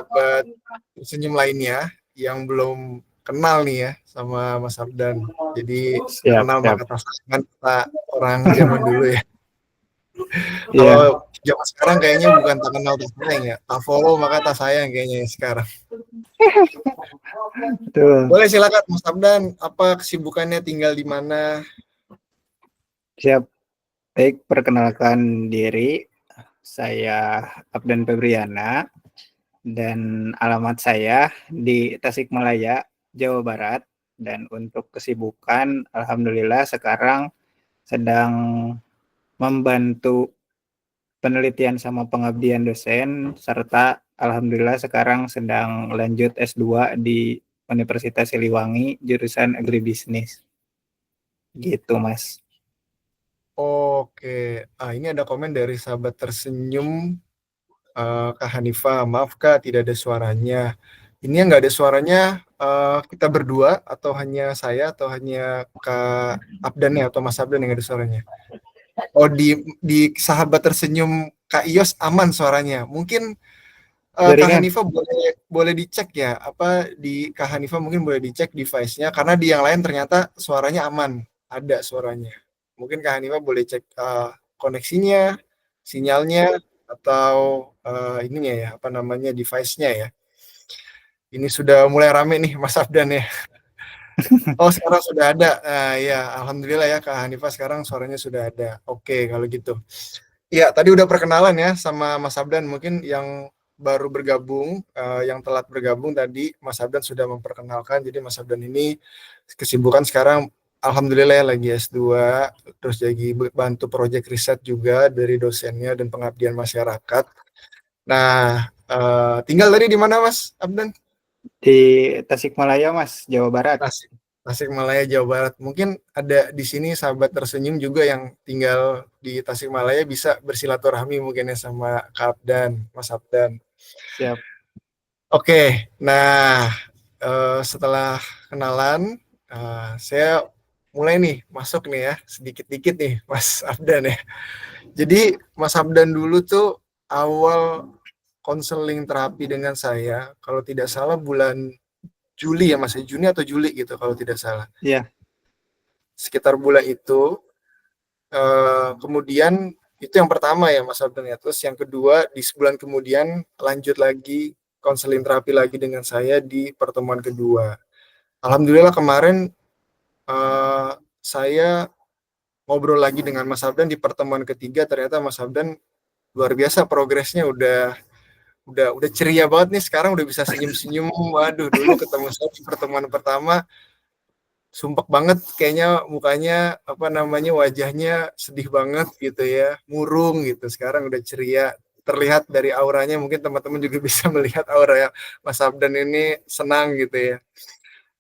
sahabat senyum lainnya yang belum kenal nih ya sama Mas Afdan. Jadi kenal maka tak sayang kata orang zaman dulu ya. Kalau zaman sekarang kayaknya bukan tak kenal tak sayang ya, tak follow maka tak sayang kayaknya sekarang. Boleh silakan Mas Afdan, apa kesibukannya, tinggal di mana? Siap. Baik, perkenalkan diri. Saya Afdan Febriana dan alamat saya di Tasikmalaya, Jawa Barat. Dan untuk kesibukan, alhamdulillah sekarang sedang membantu penelitian sama pengabdian dosen, serta alhamdulillah sekarang sedang lanjut S2 di Universitas Siliwangi, jurusan agribisnis. Gitu, Mas. Oke, ini ada komen dari sahabat tersenyum, Kak Hanifah, maaf Kak tidak ada suaranya. Ini yang nggak ada suaranya kita berdua atau hanya saya atau hanya Kak Abdan ya atau Mas Abdan yang ada suaranya? Oh di sahabat tersenyum Kak Ios aman suaranya. Mungkin Kak Hanifah boleh dicek ya, apa di Kak Hanifah mungkin boleh dicek device-nya karena di yang lain ternyata suaranya aman, ada suaranya. Mungkin Kak Hanifah boleh cek koneksinya, sinyalnya atau ininya ya, apa namanya device-nya ya. Ini sudah mulai rame nih Mas Afdan ya. Oh sekarang sudah ada. Nah, ya alhamdulillah ya Kak Hanifah sekarang suaranya sudah ada. Oke kalau gitu. Ya tadi udah perkenalan ya sama Mas Afdan. Mungkin yang baru bergabung, yang telat bergabung tadi Mas Afdan sudah memperkenalkan. Jadi Mas Afdan ini kesibukan sekarang alhamdulillah ya lagi S2, terus jadi bantu proyek riset juga dari dosennya dan pengabdian masyarakat. Nah, tinggal tadi di mana Mas Afdan? Di Tasikmalaya, Mas, Jawa Barat. Tasikmalaya, Jawa Barat. Mungkin ada di sini sahabat tersenyum juga yang tinggal di Tasikmalaya bisa bersilaturahmi mungkin ya sama Kak Abdan, Mas Abdan. Siap. Oke, nah setelah kenalan, saya mulai nih masuk nih ya, sedikit-dikit nih Mas Abdan ya. Jadi Mas Abdan dulu tuh awal konseling terapi dengan saya, kalau tidak salah bulan Juli ya Mas, Juni atau Juli gitu kalau tidak salah. Iya. Sekitar bulan itu, kemudian itu yang pertama ya Mas Abdan ya. Terus yang kedua di sebulan kemudian lanjut lagi konseling terapi lagi dengan saya di pertemuan kedua. Alhamdulillah kemarin saya ngobrol lagi dengan Mas Abdan di pertemuan ketiga, ternyata Mas Abdan luar biasa progresnya udah ceria banget nih sekarang, udah bisa senyum-senyum. Waduh, dulu ketemu saya di pertemuan pertama sumpek banget kayaknya mukanya, apa namanya, wajahnya sedih banget gitu ya, murung gitu. Sekarang udah ceria, terlihat dari auranya, mungkin teman-teman juga bisa melihat aura ya Mas Abdan ini senang gitu ya.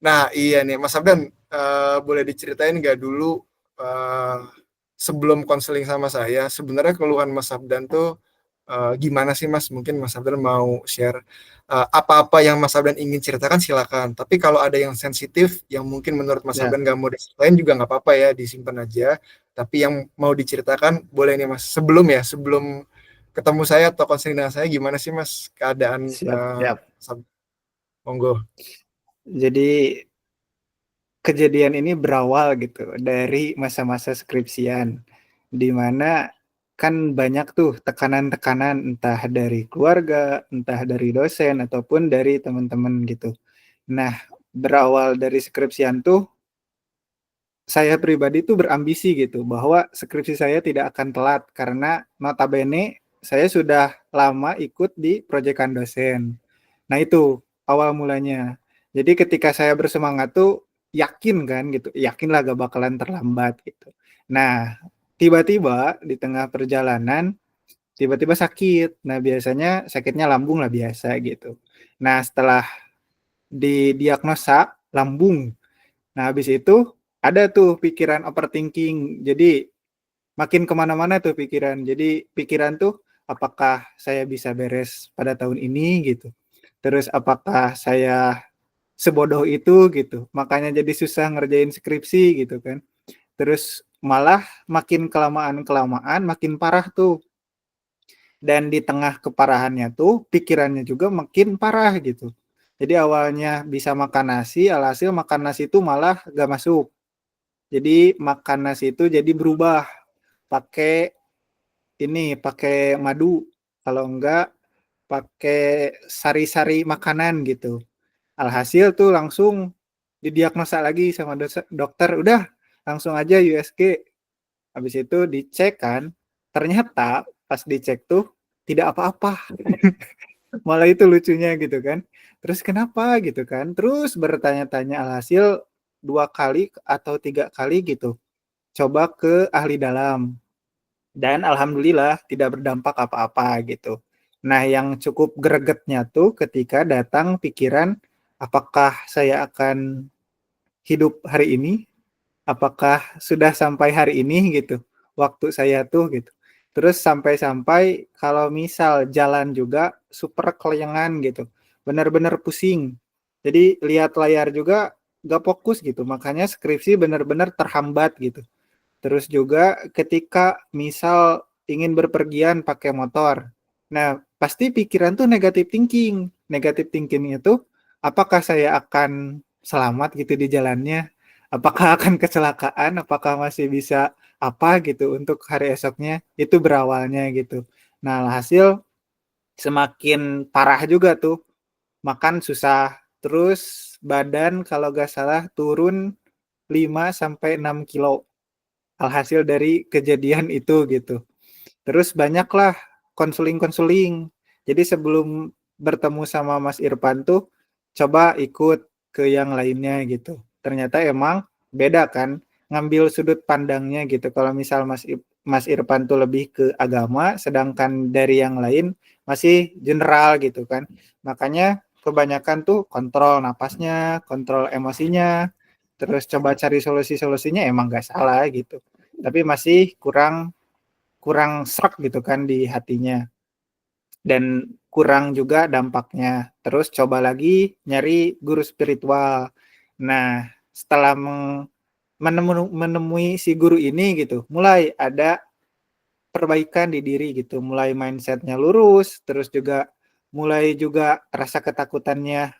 Nah iya nih Mas Abdan, boleh diceritain nggak dulu sebelum konseling sama saya sebenarnya keluhan Mas Abdan tuh gimana sih Mas? Mungkin Mas Abdan mau share apa-apa yang Mas Abdan ingin ceritakan silakan. Tapi kalau ada yang sensitif yang mungkin menurut Mas Abdan nggak mau diceritain juga nggak apa-apa ya, disimpan aja. Tapi yang mau diceritakan boleh nih Mas. Sebelum ketemu saya atau konseling dengan saya, gimana sih Mas keadaan? Siap. Monggo. Jadi kejadian ini berawal gitu dari masa-masa skripsian, di mana kan banyak tuh tekanan-tekanan entah dari keluarga, entah dari dosen ataupun dari teman-teman gitu. Nah, berawal dari skripsian tuh saya pribadi tuh berambisi gitu bahwa skripsi saya tidak akan telat karena notabene saya sudah lama ikut di proyekan dosen. Nah, itu awal mulanya. Jadi ketika saya bersemangat tuh yakin kan gitu, yakinlah gak bakalan terlambat gitu. Nah, tiba-tiba di tengah perjalanan tiba-tiba sakit. Nah, biasanya sakitnya lambung lah biasa gitu. Nah, setelah didiagnosa lambung. Nah, habis itu ada tuh pikiran overthinking. Jadi makin kemana-mana tuh pikiran. Jadi pikiran tuh apakah saya bisa beres pada tahun ini gitu. Terus apakah saya sebodoh itu gitu. Makanya jadi susah ngerjain skripsi gitu kan. Terus malah makin kelamaan makin parah tuh. Dan di tengah keparahannya tuh pikirannya juga makin parah gitu. Jadi awalnya bisa makan nasi, alhasil makan nasi itu malah gak masuk. Jadi makan nasi itu jadi berubah pakai pakai madu, kalau enggak pakai sari-sari makanan gitu. Alhasil tuh langsung didiagnosa lagi sama dokter, udah langsung aja USG. Habis itu dicek kan, ternyata pas dicek tuh tidak apa-apa. Malah itu lucunya gitu kan. Terus kenapa gitu kan? Terus bertanya-tanya, alhasil 2 kali atau 3 kali gitu coba ke ahli dalam. Dan alhamdulillah tidak berdampak apa-apa gitu. Nah, yang cukup gregetnya tuh ketika datang pikiran, apakah saya akan hidup hari ini? Apakah sudah sampai hari ini gitu, waktu saya tuh gitu. Terus sampai-sampai kalau misal jalan juga super kelengan gitu, benar-benar pusing. Jadi lihat layar juga gak fokus gitu, makanya skripsi benar-benar terhambat gitu. Terus juga ketika misal ingin berpergian pakai motor. Nah, pasti pikiran tuh negative thinking. Negative thinking itu apakah saya akan selamat gitu di jalannya? Apakah akan kecelakaan? Apakah masih bisa apa gitu untuk hari esoknya? Itu berawalnya gitu. Nah, hasil semakin parah juga tuh. Makan susah. Terus badan kalau gak salah turun 5 sampai 6 kilo. Alhasil dari kejadian itu gitu. Terus banyaklah konseling-konseling. Jadi sebelum bertemu sama Mas Irfan tuh coba ikut ke yang lainnya gitu. Ternyata emang beda kan ngambil sudut pandangnya gitu. Kalau misal Mas Irfan tuh lebih ke agama, sedangkan dari yang lain masih general gitu kan. Makanya kebanyakan tuh kontrol napasnya, kontrol emosinya, terus coba cari solusi-solusinya emang gak salah gitu. Tapi masih kurang kurang serak gitu kan di hatinya dan kurang juga dampaknya. Terus coba lagi nyari guru spiritual. Nah, setelah menemui si guru ini gitu, mulai ada perbaikan di diri gitu, mulai mindsetnya lurus, terus juga mulai juga rasa ketakutannya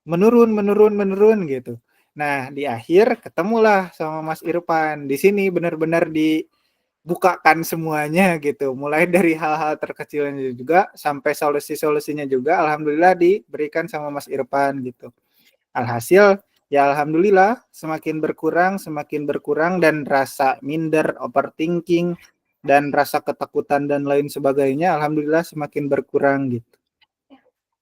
menurun gitu. Nah, di akhir ketemulah sama Mas Irfan. Di sini benar-benar dibukakan semuanya gitu. Mulai dari hal-hal terkecilnya juga sampai solusi-solusinya juga alhamdulillah diberikan sama Mas Irfan gitu. Alhasil ya alhamdulillah semakin berkurang dan rasa minder, overthinking dan rasa ketakutan dan lain sebagainya alhamdulillah semakin berkurang gitu.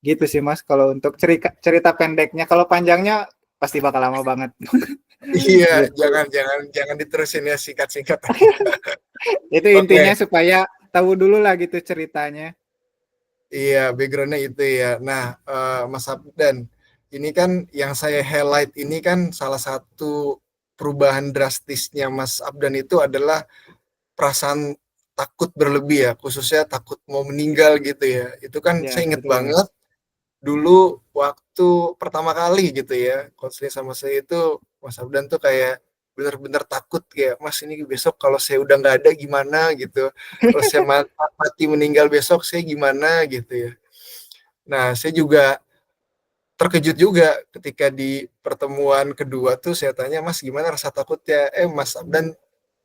Gitu sih Mas kalau untuk cerita cerita pendeknya. Kalau panjangnya pasti bakal lama banget. Iya, Gitu. jangan diterusin ya, singkat-singkat aja. Itu intinya Oke, supaya tahu dulu lah gitu ceritanya. iya backgroundnya itu ya. Nah, Mas Abdan, ini kan yang saya highlight ini kan salah satu perubahan drastisnya Mas Abdan itu adalah perasaan takut berlebih ya, khususnya takut mau meninggal gitu ya. Itu kan Ya, saya inget betul banget Mas. dulu waktu pertama kali gitu ya konseling sama saya itu, Mas Abdan tuh kayak bener-bener takut kayak, Mas ini besok kalau saya udah nggak ada gimana gitu, kalau saya mati meninggal besok saya gimana gitu ya. Nah saya juga terkejut juga ketika di pertemuan kedua tuh saya tanya, Mas gimana rasa takutnya, Mas Abdan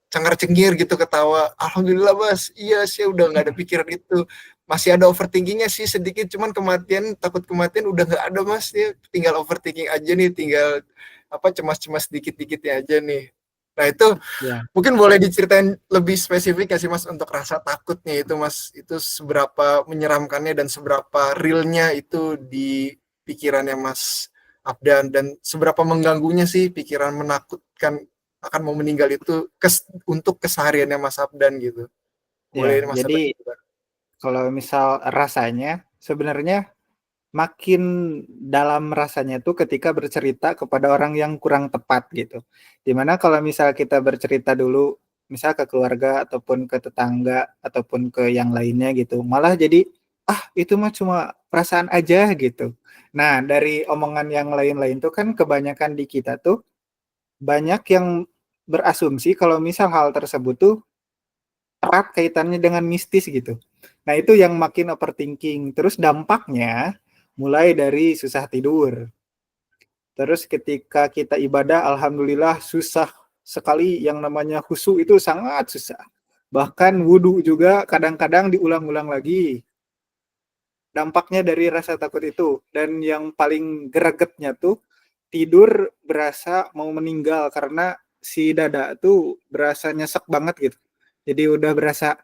cengar-cengir gitu ketawa, alhamdulillah Mas, iya saya udah nggak ada pikiran itu, masih ada overthinkingnya sih sedikit, cuman kematian, takut kematian udah nggak ada Mas, ya tinggal overthinking aja nih, tinggal apa cemas-cemas dikit-dikitnya aja nih. Nah itu Ya, mungkin boleh diceritain lebih spesifik nggak sih Mas untuk rasa takutnya itu Mas, itu seberapa menyeramkannya dan seberapa realnya itu di pikirannya Mas Abdan, dan seberapa mengganggunya sih pikiran menakutkan akan mau meninggal itu untuk kesehariannya Mas Abdan gitu. ya. Boleh Mas Abdan Jadi coba. kalau misal rasanya sebenarnya makin dalam rasanya tuh ketika bercerita kepada orang yang kurang tepat gitu. Dimana kalau misal kita bercerita dulu, misal ke keluarga ataupun ke tetangga ataupun ke yang lainnya gitu, malah jadi ah itu mah cuma perasaan aja gitu. Nah dari omongan yang lain-lain tuh kan kebanyakan di kita tuh banyak yang berasumsi kalau misal hal tersebut tuh erat kaitannya dengan mistis gitu. Nah, itu yang makin overthinking. Terus dampaknya mulai dari susah tidur. Terus ketika kita ibadah, alhamdulillah susah sekali, yang namanya khusyuk itu sangat susah. Bahkan wudhu juga kadang-kadang diulang-ulang lagi. Dampaknya dari rasa takut itu. Dan yang paling gregetnya tuh, tidur berasa mau meninggal karena si dada tuh berasa nyesek banget gitu. Jadi udah berasa,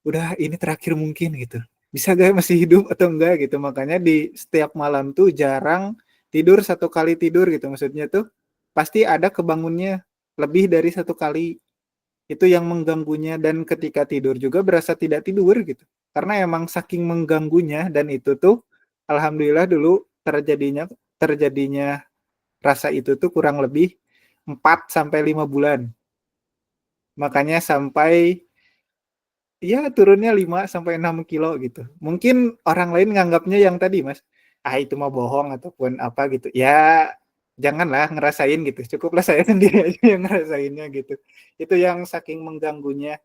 udah ini terakhir mungkin gitu. Bisa gak masih hidup atau enggak gitu. Makanya di setiap malam tuh jarang tidur satu kali tidur gitu. Maksudnya tuh pasti ada kebangunnya lebih dari satu kali. Itu yang mengganggunya, dan ketika tidur juga berasa tidak tidur gitu. Karena emang saking mengganggunya, dan itu tuh alhamdulillah dulu terjadinya rasa itu tuh kurang lebih 4 sampai 5 bulan. Makanya sampai ya turunnya 5 sampai 6 kilo gitu. Mungkin orang lain nganggapnya yang tadi, Mas, itu mah bohong ataupun apa gitu. Ya janganlah ngerasain gitu. Cukuplah saya sendiri aja yang ngerasainnya gitu. Itu yang saking mengganggunya.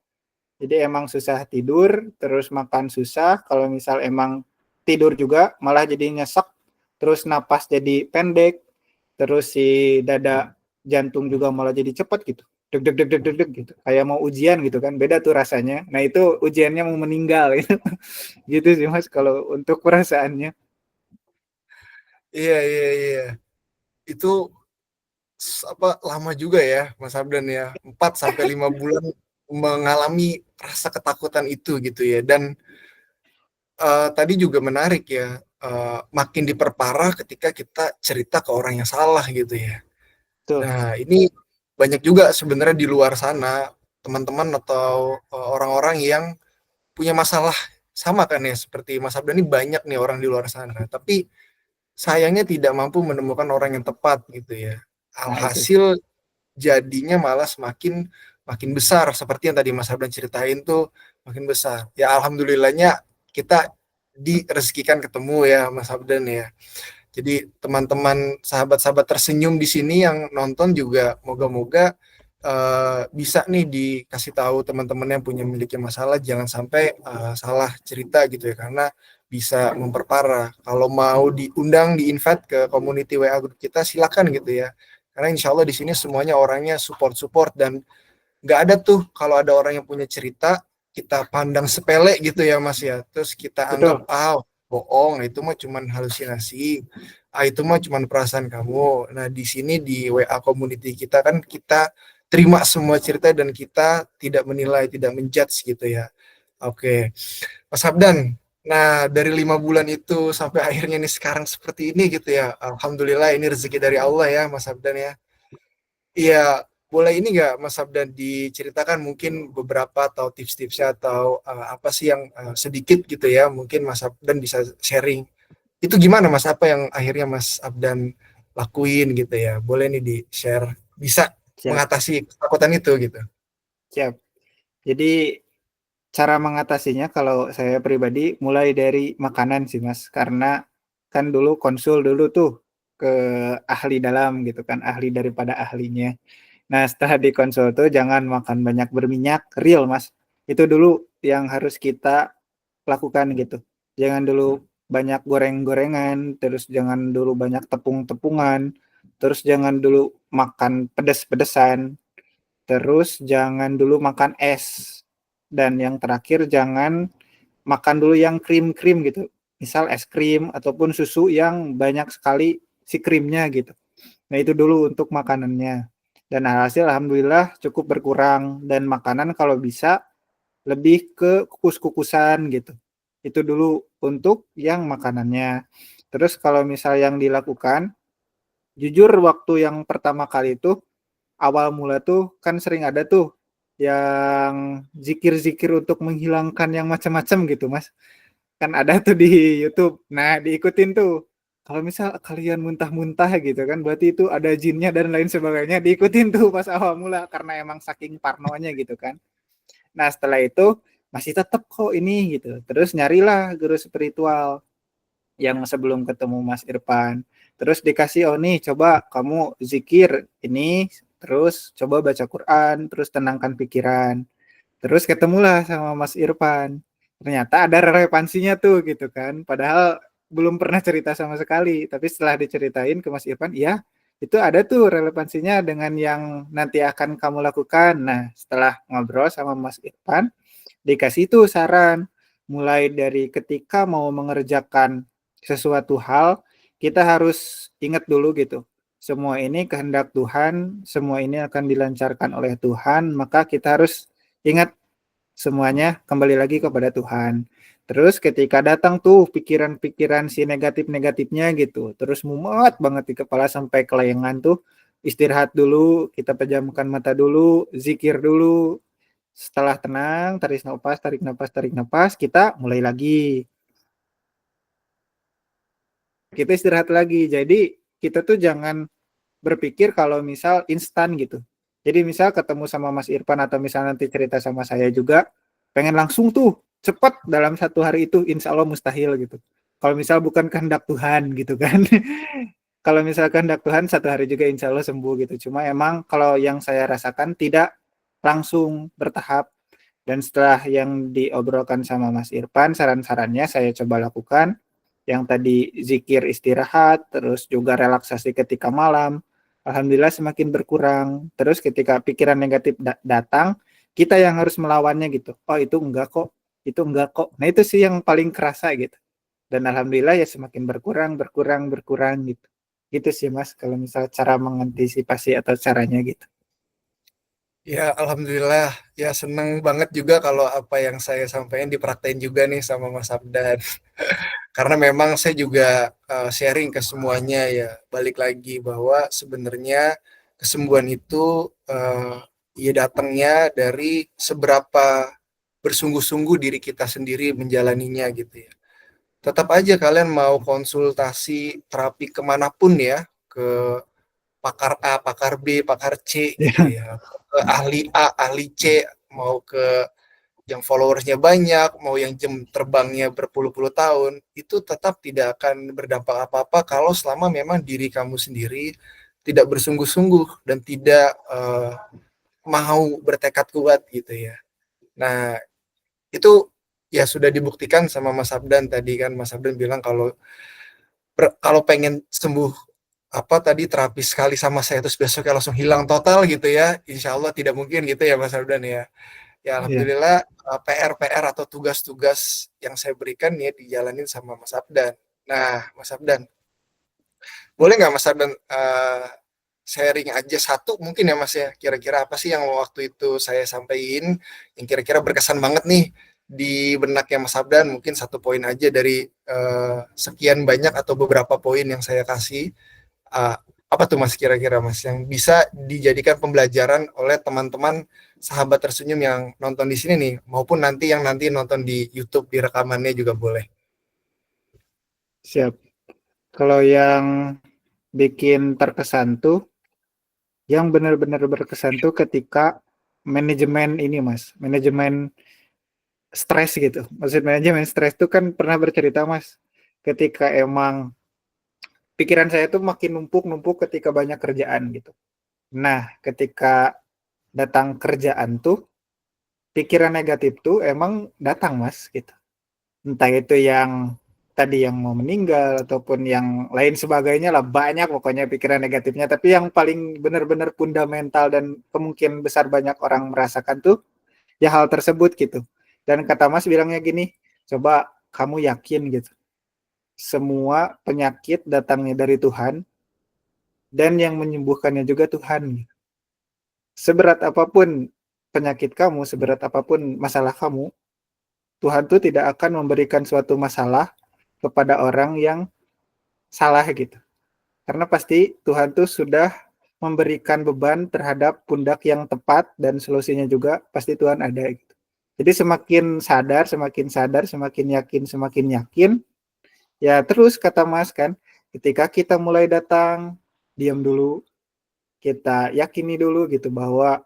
Jadi emang susah tidur, terus makan susah. Kalau misal emang tidur juga malah jadi nyesek, terus napas jadi pendek, terus si dada jantung juga malah jadi cepet gitu. Deg deg deg deg deg deg gitu. Kayak mau ujian gitu kan. Beda tuh rasanya. Nah, itu ujiannya mau meninggal gitu. Gitu sih, Mas, kalau untuk perasaannya. Iya, iya, iya. Itu apa lama juga ya Mas Abdan ya, 4 sampai 5 bulan mengalami rasa ketakutan itu gitu ya. Dan tadi juga menarik ya, makin diperparah ketika kita cerita ke orang yang salah gitu ya. Tuh, Nah, ini banyak juga sebenarnya di luar sana teman-teman atau orang-orang yang punya masalah sama kan ya seperti Mas Abdan, ini banyak nih orang di luar sana. Tapi sayangnya tidak mampu menemukan orang yang tepat gitu ya. nah itu. Alhasil jadinya malah semakin makin besar seperti yang tadi Mas Abdan ceritain tuh, makin besar. Ya alhamdulillahnya kita direzekikan ketemu ya Mas Abdan ya. Jadi teman-teman sahabat-sahabat tersenyum di sini yang nonton juga moga-moga bisa nih dikasih tahu teman-teman yang punya memiliki masalah, jangan sampai salah cerita gitu ya, karena bisa memperparah. Kalau mau diundang di invite ke community WA grup kita silakan gitu ya, karena insya Allah di sini semuanya orangnya support dan nggak ada tuh kalau ada orang yang punya cerita kita pandang sepele gitu ya Mas ya, terus kita anggap Betul. bohong, itu mah cuman halusinasi, itu mah cuman perasaan kamu. Nah di sini di WA community kita kan kita terima semua cerita dan kita tidak menilai, tidak menjudge gitu ya. Oke Mas Habdan, nah dari 5 bulan itu sampai akhirnya nih sekarang seperti ini gitu ya, alhamdulillah ini rezeki dari Allah ya Mas Habdan ya. Iya, boleh ini nggak Mas Sabdan diceritakan mungkin beberapa atau tips-tipsnya atau apa sih yang sedikit gitu ya, mungkin Mas Sabdan bisa sharing. Itu gimana Mas, apa yang akhirnya Mas Abdan lakuin gitu ya? Boleh nih di-share, bisa Siap, mengatasi ketakutan itu gitu. siap. Jadi cara mengatasinya kalau saya pribadi mulai dari makanan sih, Mas. Karena kan dulu konsul dulu tuh ke ahli dalam gitu kan, ahli daripada ahlinya. Nah, setelah dikonsul tuh jangan makan banyak berminyak, real, Mas. Itu dulu yang harus kita lakukan gitu. Jangan dulu banyak goreng-gorengan, terus jangan dulu banyak tepung-tepungan, terus jangan dulu makan pedes-pedesan, terus jangan dulu makan es. Dan yang terakhir jangan makan dulu yang krim-krim gitu. Misal es krim ataupun susu yang banyak sekali si krimnya gitu. Nah, itu dulu untuk makanannya. Dan hasil alhamdulillah cukup berkurang, dan makanan kalau bisa lebih ke kukus-kukusan gitu. Itu dulu untuk yang makanannya. Terus kalau misal yang dilakukan, jujur waktu yang pertama kali itu awal mula tuh kan sering ada tuh yang zikir-zikir untuk menghilangkan yang macam-macam gitu, Mas. Kan ada tuh di YouTube. Nah, diikutin tuh. Kalau misal kalian muntah-muntah gitu kan, berarti itu ada jinnya dan lain sebagainya. Diikutin tuh pas awal mula karena emang saking parnonya gitu kan. Nah, setelah itu masih tetap kok ini gitu. Terus nyarilah guru spiritual yang sebelum ketemu Mas Irfan. Terus dikasih, oh nih coba kamu zikir ini, terus coba baca Quran, terus tenangkan pikiran. Terus ketemulah sama Mas Irfan. ternyata ada relevansinya tuh gitu kan. Padahal belum pernah cerita sama sekali, tapi setelah diceritain ke Mas Irfan, iya itu ada tuh relevansinya dengan yang nanti akan kamu lakukan. Nah, setelah ngobrol sama Mas Irfan, dikasih tuh saran, mulai dari ketika mau mengerjakan sesuatu hal, kita harus ingat dulu gitu, semua ini kehendak Tuhan, semua ini akan dilancarkan oleh Tuhan, maka kita harus ingat semuanya kembali lagi kepada Tuhan. Terus ketika datang tuh pikiran-pikiran si negatif-negatifnya gitu, terus mumet banget di kepala sampai kelayangan tuh, istirahat dulu, kita pejamkan mata dulu, zikir dulu. Setelah tenang, tarik nafas, kita mulai lagi. Kita istirahat lagi. Jadi kita tuh jangan berpikir kalau misal instan gitu. Jadi misal ketemu sama Mas Irfan atau misal nanti cerita sama saya juga, pengen langsung tuh cepat dalam satu hari itu, insya Allah mustahil gitu. Kalau misal bukan kehendak Tuhan gitu kan. Kalau misal kehendak Tuhan satu hari juga insya Allah sembuh gitu. Cuma emang kalau yang saya rasakan tidak langsung bertahap. Dan setelah yang diobrolkan sama Mas Irfan, saran-sarannya saya coba lakukan. Yang tadi zikir istirahat, terus juga relaksasi ketika malam. Alhamdulillah semakin berkurang. Terus ketika pikiran negatif datang, kita yang harus melawannya gitu. Oh itu enggak kok, itu enggak kok. Nah itu sih yang paling kerasa gitu. Dan alhamdulillah ya semakin berkurang gitu. Gitu sih Mas, kalau misal cara mengantisipasi atau caranya gitu. Ya, alhamdulillah. Ya, seneng banget juga kalau apa yang saya sampaikan dipraktein juga nih sama Mas Abdan. Karena memang saya juga sharing ke semuanya ya. Balik lagi bahwa sebenarnya kesembuhan itu ya datangnya dari seberapa bersungguh-sungguh diri kita sendiri menjalaninya gitu ya. Tetap aja kalian mau konsultasi terapi kemanapun ya, ke pakar A, pakar B, pakar C gitu Ya, ya, ke ahli A, ahli C, mau ke yang followersnya banyak, mau yang jam terbangnya berpuluh-puluh tahun, itu tetap tidak akan berdampak apa-apa kalau selama memang diri kamu sendiri tidak bersungguh-sungguh dan tidak mau bertekad kuat gitu ya. Nah, itu ya sudah dibuktikan sama Mas Abdan tadi kan. Mas Abdan bilang kalau pengen sembuh apa tadi terapi sekali sama saya terus besoknya langsung hilang total gitu ya, insya Allah tidak mungkin gitu ya Mas Abdan ya. Ya ya, alhamdulillah PR-PR atau tugas-tugas yang saya berikan ya dijalanin sama Mas Abdan. Nah Mas Abdan, boleh nggak Mas Abdan sharing aja satu mungkin ya Mas ya, kira-kira apa sih yang waktu itu saya sampaikan yang kira-kira berkesan banget nih di benaknya Mas Abdan, mungkin satu poin aja dari sekian banyak atau beberapa poin yang saya kasih. Uh, apa tuh Mas kira-kira Mas yang bisa dijadikan pembelajaran oleh teman-teman sahabat tersenyum yang nonton di sini nih maupun nanti yang nanti nonton di YouTube di rekamannya juga boleh. siap. Kalau yang bikin terkesan tuh, yang benar-benar berkesan tuh ketika manajemen ini Mas, manajemen stres gitu. Maksud manajemen stres tuh kan pernah bercerita Mas, ketika emang pikiran saya tuh makin numpuk-numpuk ketika banyak kerjaan gitu. Nah, ketika datang kerjaan tuh, pikiran negatif tuh emang datang Mas gitu. Entah itu yang tadi yang mau meninggal ataupun yang lain sebagainya lah, banyak pokoknya pikiran negatifnya, tapi yang paling benar-benar fundamental dan kemungkinan besar banyak orang merasakan tuh ya hal tersebut gitu. Dan kata Mas bilangnya gini, coba kamu yakin gitu, semua penyakit datangnya dari Tuhan dan yang menyembuhkannya juga Tuhan. Seberat apapun penyakit kamu, seberat apapun masalah kamu, Tuhan tuh tidak akan memberikan suatu masalah kepada orang yang salah gitu. Karena pasti Tuhan tuh sudah memberikan beban terhadap pundak yang tepat dan solusinya juga pasti Tuhan ada gitu. Jadi semakin yakin, ya terus kata Mas kan, ketika kita mulai datang, diam dulu, kita yakini dulu gitu bahwa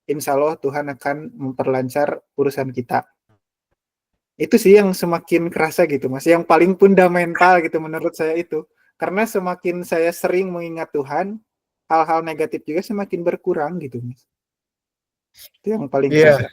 insya Allah Tuhan akan memperlancar urusan kita. Itu sih yang semakin kerasa gitu Mas, yang paling fundamental gitu menurut saya itu. Karena semakin saya sering mengingat Tuhan, hal-hal negatif juga semakin berkurang gitu Mas. Itu yang paling Iya, kerasa.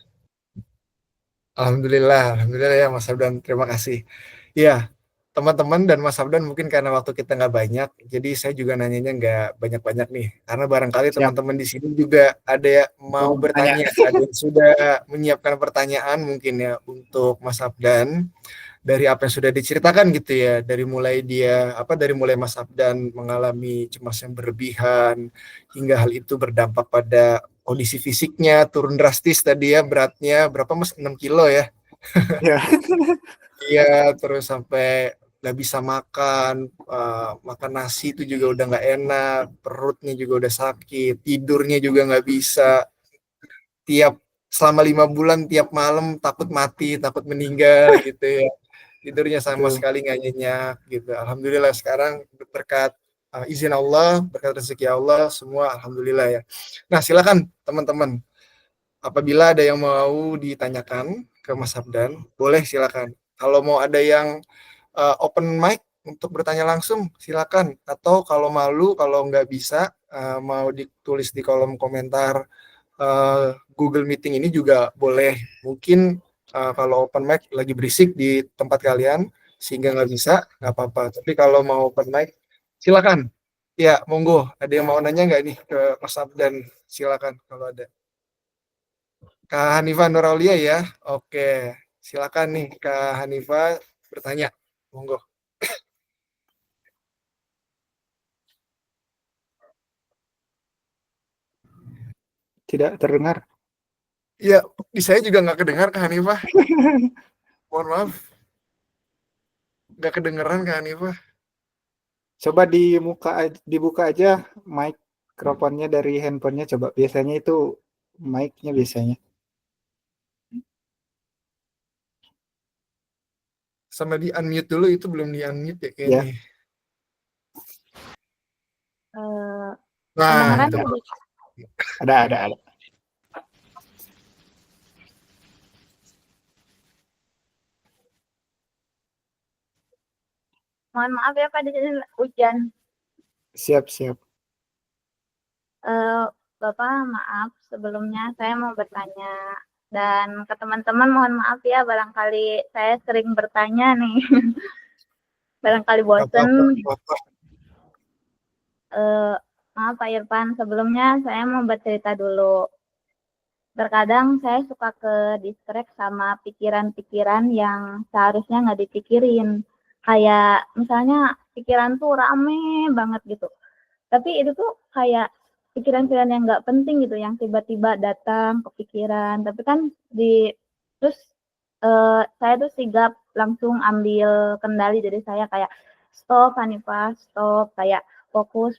Alhamdulillah, alhamdulillah ya Mas Sabdan, terima kasih. Iya, teman-teman dan Mas Sabdan mungkin karena waktu kita nggak banyak, jadi saya juga nanyanya nggak banyak-banyak nih. Karena barangkali Siap, teman-teman di sini juga ada yang mau mau bertanya. bertanya, ada yang sudah menyiapkan pertanyaan mungkin ya untuk Mas Sabdan dari apa yang sudah diceritakan gitu ya, dari mulai dia apa dari mulai Mas Sabdan mengalami cemas yang berlebihan hingga hal itu berdampak pada kondisi fisiknya turun drastis tadi ya beratnya berapa Mas 6 kilo ya. Ya, Iya, terus sampai nggak bisa makan, makan nasi itu juga udah nggak enak, perutnya juga udah sakit, tidurnya juga nggak bisa. Tiap selama 5 bulan tiap malam takut mati, takut meninggal gitu ya. Tidurnya sama betul. sekali nggak nyenyak gitu. Alhamdulillah sekarang berkat izin Allah, berkat rezeki Allah, semua alhamdulillah ya. Nah, silakan teman-teman. Apabila ada yang mau ditanyakan ke Mas Habdan, boleh silakan. Kalau mau ada yang open mic untuk bertanya langsung, silakan. Atau kalau malu, kalau nggak bisa, mau ditulis di kolom komentar Google Meeting ini juga boleh. Mungkin kalau open mic lagi berisik di tempat kalian, sehingga nggak bisa, nggak apa-apa. Tapi kalau mau open mic, silakan. Ya, monggo. Ada yang mau nanya nggak nih ke Mas Habdan? Silakan kalau ada. Kak Hanifah Nuraulia ya. Oke, silakan nih Kak Hanifah bertanya. Monggo. Tidak terdengar. Iya, di saya juga nggak kedengar Kak Hanifah. Mohon maaf, nggak kedengeran Kak Hanifah. Coba dibuka aja mikrofonnya dari handphonenya coba. Biasanya itu mic-nya biasanya. Sama di unmute dulu, itu belum di unmute ya kayaknya. Ya, Eh, Nah, kedengeran itu tadi. ada. Mohon maaf ya Pak, di sini hujan. Siap. Eh, Bapak, maaf sebelumnya saya mau bertanya. Dan ke teman-teman mohon maaf ya, barangkali saya sering bertanya nih. Barangkali nggak bosen. apa-apa, nggak apa-apa. Maaf Pak Irfan, sebelumnya saya mau bercerita dulu. Terkadang saya suka ke distract sama pikiran-pikiran yang seharusnya nggak dipikirin. Kayak misalnya pikiran tuh rame banget gitu. Tapi itu tuh kayak pikiran-pikiran yang nggak penting gitu, yang tiba-tiba datang kepikiran. Tapi kan terus saya tuh sigap langsung ambil kendali dari saya kayak stop Hanifah, stop, kayak fokus,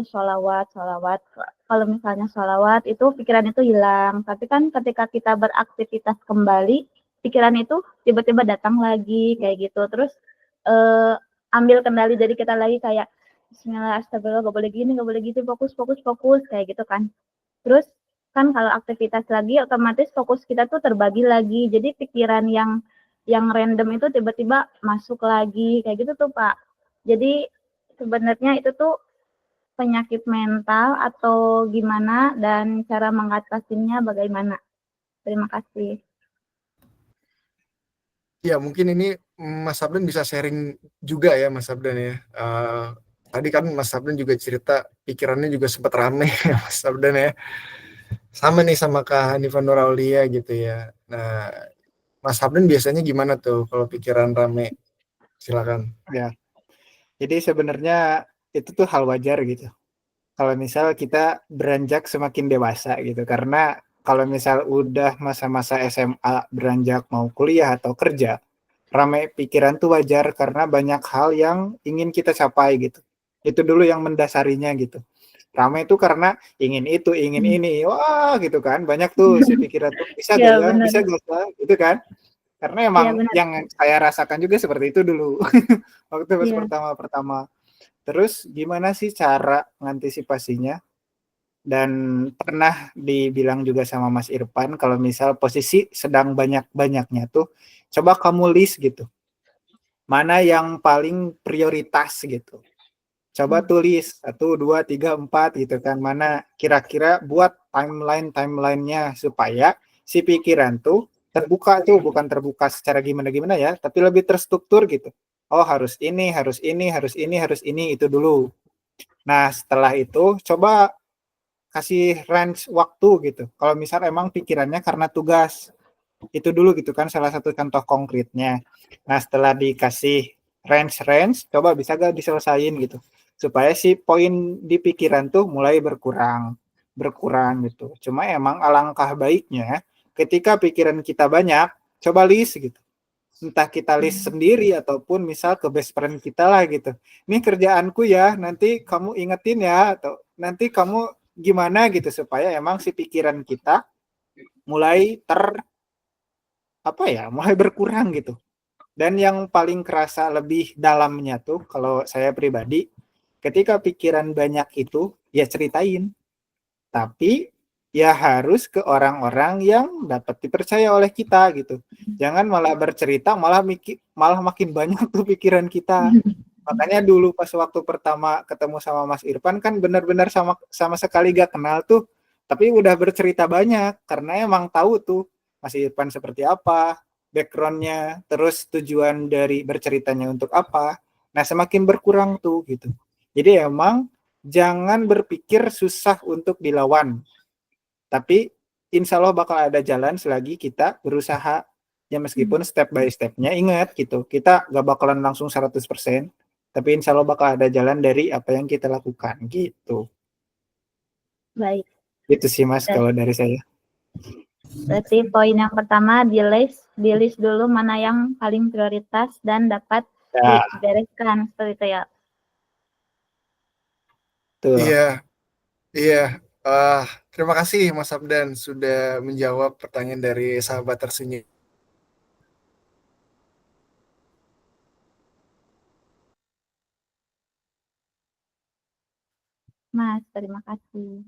sholawat, sholawat. Kalau misalnya sholawat itu pikiran itu hilang. Tapi kan ketika kita beraktivitas kembali, pikiran itu tiba-tiba datang lagi kayak gitu. Terus eh, ambil kendali dari kita lagi kayak Bismillah, astagfirullah, gak boleh gini, gak boleh gitu, fokus, kayak gitu kan. Terus kan kalau aktivitas lagi, otomatis fokus kita tuh terbagi lagi. Jadi pikiran yang random itu tiba-tiba masuk lagi, kayak gitu tuh Pak. Jadi sebenarnya itu tuh penyakit mental atau gimana dan cara mengatasinya bagaimana. Terima kasih. Ya, mungkin ini Mas Sabdan bisa sharing juga ya Mas Sabdan ya. Tadi kan Mas Sabdan juga cerita pikirannya juga sempat rame ya Mas Sabdan ya. Sama nih sama Kak Hanifah Nuraulia gitu ya. Nah, Mas Sabdan biasanya gimana tuh kalau pikiran rame? Silakan. Ya. Jadi sebenarnya itu tuh hal wajar gitu. Kalau misal kita beranjak semakin dewasa gitu. Karena kalau misal udah masa-masa SMA beranjak mau kuliah atau kerja, ramai pikiran tuh wajar karena banyak hal yang ingin kita capai gitu. Itu dulu yang mendasarinya gitu. Ramai itu karena ingin itu, ingin ini, wah gitu kan. Banyak tuh si pikiran tuh Ya benar. bisa gak ya, gitu kan. Karena emang Ya benar. yang saya rasakan juga seperti itu dulu. Waktu pas Ya. pertama-pertama. Terus gimana sih cara mengantisipasinya? Dan pernah dibilang juga sama Mas Irfan kalau misal posisi sedang banyak-banyaknya tuh coba kamu list gitu. Mana yang paling prioritas gitu. Coba tulis 1, 2, 3, 4 gitu kan. Mana kira-kira buat timeline-nya supaya si pikiran tuh terbuka tuh, bukan terbuka secara gimana-gimana ya, tapi lebih terstruktur gitu. Oh, harus ini, harus ini, harus ini, harus ini, itu dulu. Nah, setelah itu coba kasih range waktu gitu. Kalau misal emang pikirannya karena tugas, itu dulu gitu kan salah satu contoh konkretnya. Nah, setelah dikasih range, coba bisa gak diselesain gitu. Supaya si poin di pikiran tuh mulai berkurang gitu. Cuma emang alangkah baiknya ketika pikiran kita banyak, coba list gitu. Entah kita list sendiri ataupun misal ke best friend kita lah gitu. Ini kerjaanku ya, nanti kamu ingetin ya, atau nanti kamu gimana gitu supaya emang si pikiran kita mulai mulai berkurang gitu. Dan yang paling kerasa lebih dalamnya tuh kalau saya pribadi, ketika pikiran banyak itu ya ceritain, tapi ya harus ke orang-orang yang dapat dipercaya oleh kita gitu. Jangan malah bercerita malah makin banyak tuh pikiran kita. Makanya dulu pas waktu pertama ketemu sama Mas Irfan kan benar-benar sama sekali gak kenal tuh, tapi udah bercerita banyak karena emang tahu tuh Mas Irfan seperti apa, backgroundnya, terus tujuan dari berceritanya untuk apa. Nah, semakin berkurang tuh gitu. Jadi emang jangan berpikir susah untuk dilawan, tapi insya Allah bakal ada jalan selagi kita berusaha. Ya meskipun step by stepnya ingat gitu, kita gak bakalan langsung 100%, tapi insya Allah bakal ada jalan dari apa yang kita lakukan gitu. Baik. Itu sih Mas kalau dari saya. Berarti poin yang pertama di list dulu mana yang paling prioritas dan dapat dibereskan seperti itu ya. Tuh. Iya. Terima kasih Mas Abdan sudah menjawab pertanyaan dari sahabat tersenyum. Mas, terima kasih.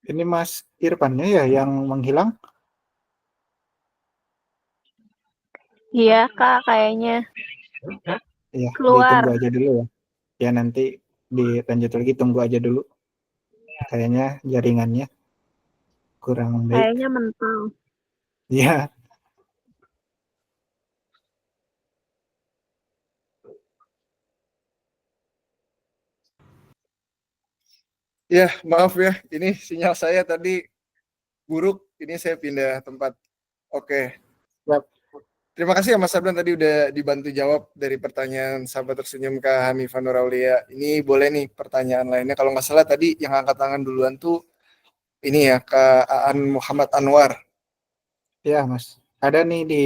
Ini Mas Irfannya ya yang menghilang? Iya Kak, kayaknya Iya, keluar. ditunggu aja dulu ya. Ya nanti dilanjut lagi, tunggu aja dulu. Kayaknya jaringannya kurang baik. Kayaknya mental. Iya. Ya, maaf ya, ini sinyal saya tadi buruk, ini saya pindah tempat. Oke. Siap. Terima kasih ya Mas Abdan tadi udah dibantu jawab dari pertanyaan sahabat tersenyum Kak Hanifah Nuraulia. Ini boleh nih pertanyaan lainnya. Kalau nggak salah tadi yang angkat tangan duluan tuh ini ya Kak Aan Muhammad Anwar. Ya Mas, ada nih di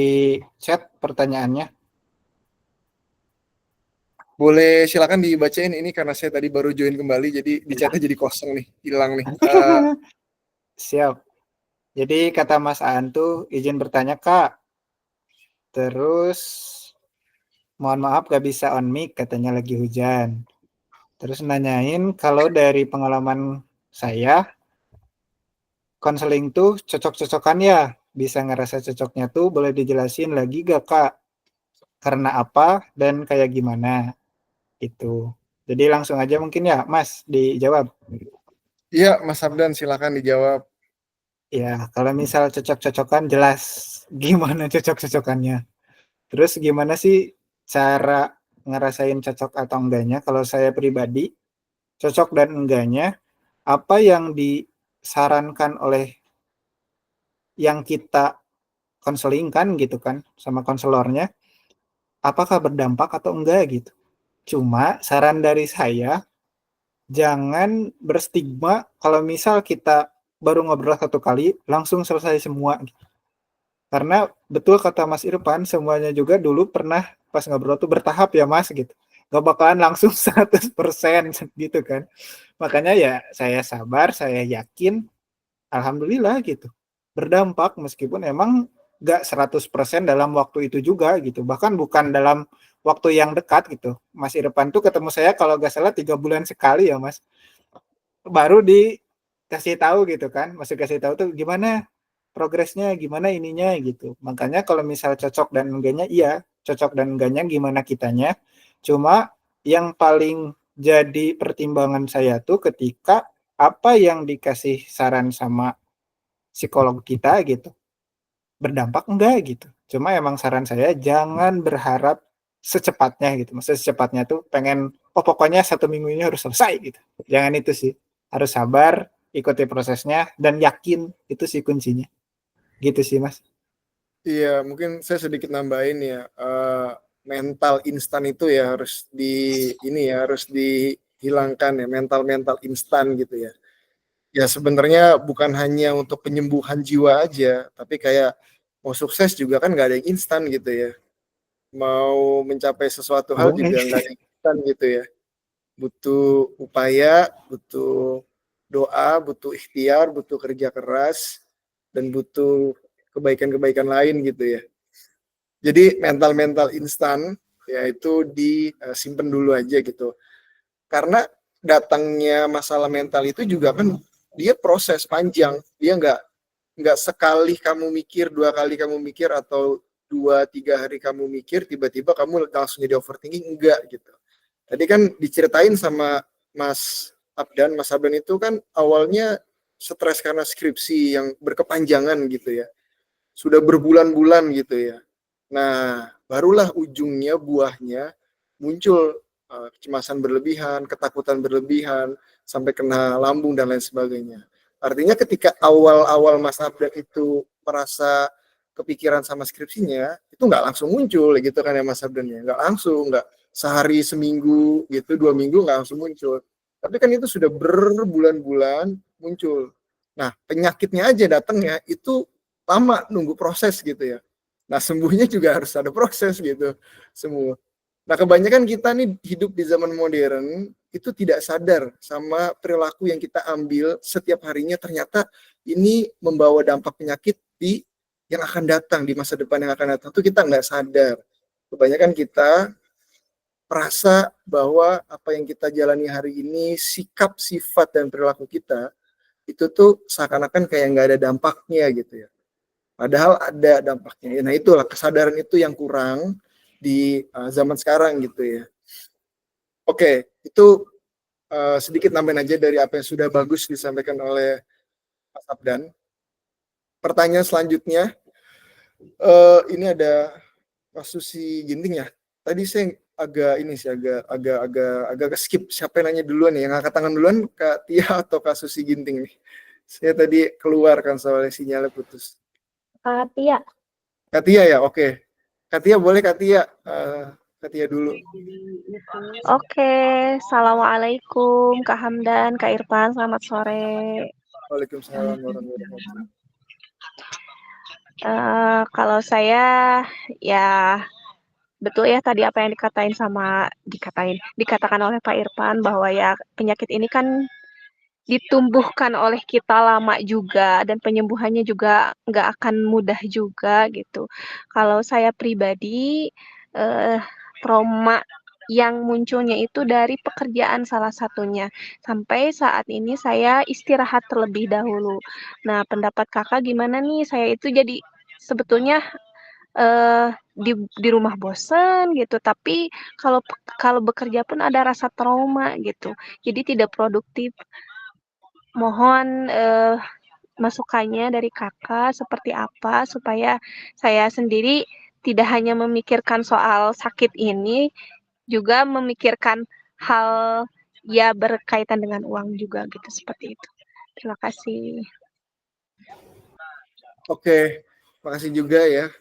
chat pertanyaannya. Boleh silakan dibacain ini karena saya tadi baru join kembali jadi di chatnya jadi kosong nih, hilang nih. Siap. Jadi kata Mas Aan tuh izin bertanya Kak. Terus mohon maaf gak bisa on mic katanya lagi hujan. Terus nanyain kalau dari pengalaman saya konseling tuh cocok-cocokan ya. Bisa ngerasa cocoknya tuh boleh dijelasin lagi gak Kak? Karena apa dan kayak gimana? Itu. Jadi langsung aja mungkin ya Mas dijawab. Iya Mas Abdan silakan dijawab. Ya, kalau misal cocok-cocokan jelas gimana cocok-cocokannya. Terus gimana sih cara ngerasain cocok atau enggaknya? Kalau saya pribadi, cocok dan enggaknya, apa yang disarankan oleh yang kita konselingkan gitu kan, sama konselornya, apakah berdampak atau enggak gitu. Cuma saran dari saya, jangan berstigma kalau misal kita baru ngobrol satu kali, langsung selesai semua. Karena betul kata Mas Irfan, semuanya juga dulu pernah pas ngobrol tuh bertahap ya Mas gitu. Gak bakalan langsung 100% gitu kan. Makanya ya saya sabar, saya yakin, alhamdulillah gitu. Berdampak meskipun emang gak 100% dalam waktu itu juga gitu. Bahkan bukan dalam waktu yang dekat gitu. Mas Irfan tuh ketemu saya kalau gak salah 3 bulan sekali ya Mas. Baru dikasih tahu gitu kan. Masih kasih tahu tuh gimana progresnya, gimana ininya gitu. Makanya kalau misal cocok dan enggaknya, iya cocok dan enggaknya gimana kitanya. Cuma yang paling jadi pertimbangan saya tuh ketika apa yang dikasih saran sama psikolog kita gitu berdampak enggak gitu. Cuma emang saran saya jangan berharap secepatnya gitu. Maksudnya secepatnya tuh pengen pokoknya 1 minggu ini harus selesai gitu. Jangan itu sih. Harus sabar, ikuti prosesnya dan yakin, itu sih kuncinya. Gitu sih Mas. Iya, mungkin saya sedikit nambahin ya, mental instan itu ya harus dihilangkan ya, mental instan gitu ya. Ya sebenarnya bukan hanya untuk penyembuhan jiwa aja, tapi kayak mau sukses juga kan nggak ada yang instan gitu ya. Mau mencapai sesuatu hal Bohong nih. juga nggak ada yang instan gitu ya. Butuh upaya, butuh doa, butuh ikhtiar, butuh kerja keras, dan butuh kebaikan-kebaikan lain gitu ya. Jadi mental instan ya itu disimpan dulu aja gitu. Karena datangnya masalah mental itu juga kan dia proses panjang. Dia nggak sekali kamu mikir, 2 kali kamu mikir, atau 2-3 hari kamu mikir, tiba-tiba kamu langsung jadi overthinking, enggak gitu. Tadi kan diceritain sama Mas Abdan itu kan awalnya stres karena skripsi yang berkepanjangan gitu ya. Sudah berbulan-bulan gitu ya. Nah, barulah ujungnya, buahnya muncul kecemasan berlebihan, ketakutan berlebihan, sampai kena lambung dan lain sebagainya. Artinya ketika awal-awal Mas Abdan itu merasa kepikiran sama skripsinya, itu nggak langsung muncul gitu kan ya Mas Abdan ya. Nggak langsung, nggak sehari, seminggu gitu, 2 minggu nggak langsung muncul. Tapi kan itu sudah berbulan-bulan muncul. Nah, penyakitnya aja datangnya itu lama, nunggu proses gitu ya. Nah, sembuhnya juga harus ada proses gitu, sembuh. Nah, kebanyakan kita nih hidup di zaman modern itu tidak sadar sama perilaku yang kita ambil setiap harinya, ternyata ini membawa dampak penyakit yang akan datang, di masa depan yang akan datang. Itu kita nggak sadar. Kebanyakan kita merasa bahwa apa yang kita jalani hari ini, sikap, sifat, dan perilaku kita, itu tuh seakan-akan kayak nggak ada dampaknya gitu ya. Padahal ada dampaknya. Nah, itulah kesadaran itu yang kurang di zaman sekarang gitu ya. Oke, itu sedikit nambahin aja dari apa yang sudah bagus disampaikan oleh Mas Abdan. Pertanyaan selanjutnya, ini ada kasus si Ginting ya. Tadi saya agak skip siapa yang nanya duluan ya. Yang angkat tangan duluan Kak Tia atau kasus si Ginting nih. Saya tadi keluar kan soalnya sinyalnya putus. Kak Tia. Kak Tia ya, oke. Kak Tia boleh Kak Tia. Kak Tia dulu. Oke, Assalamualaikum Kak Hamdan, Kak Irfan, selamat sore. Waalaikumsalam warahmatullahi wabarakatuh. Kalau saya ya betul ya tadi apa yang dikatakan oleh Pak Irfan bahwa ya penyakit ini kan ditumbuhkan oleh kita lama juga dan penyembuhannya juga nggak akan mudah juga gitu. Kalau saya pribadi trauma yang munculnya itu dari pekerjaan salah satunya. Sampai saat ini saya istirahat terlebih dahulu. Nah, pendapat kakak gimana nih? Saya itu jadi sebetulnya di rumah bosen gitu, tapi kalau bekerja pun ada rasa trauma gitu. Jadi tidak produktif. Mohon masukannya dari kakak seperti apa supaya saya sendiri tidak hanya memikirkan soal sakit ini, juga memikirkan hal ya berkaitan dengan uang juga gitu, seperti itu. Terima kasih. Oke, makasih juga ya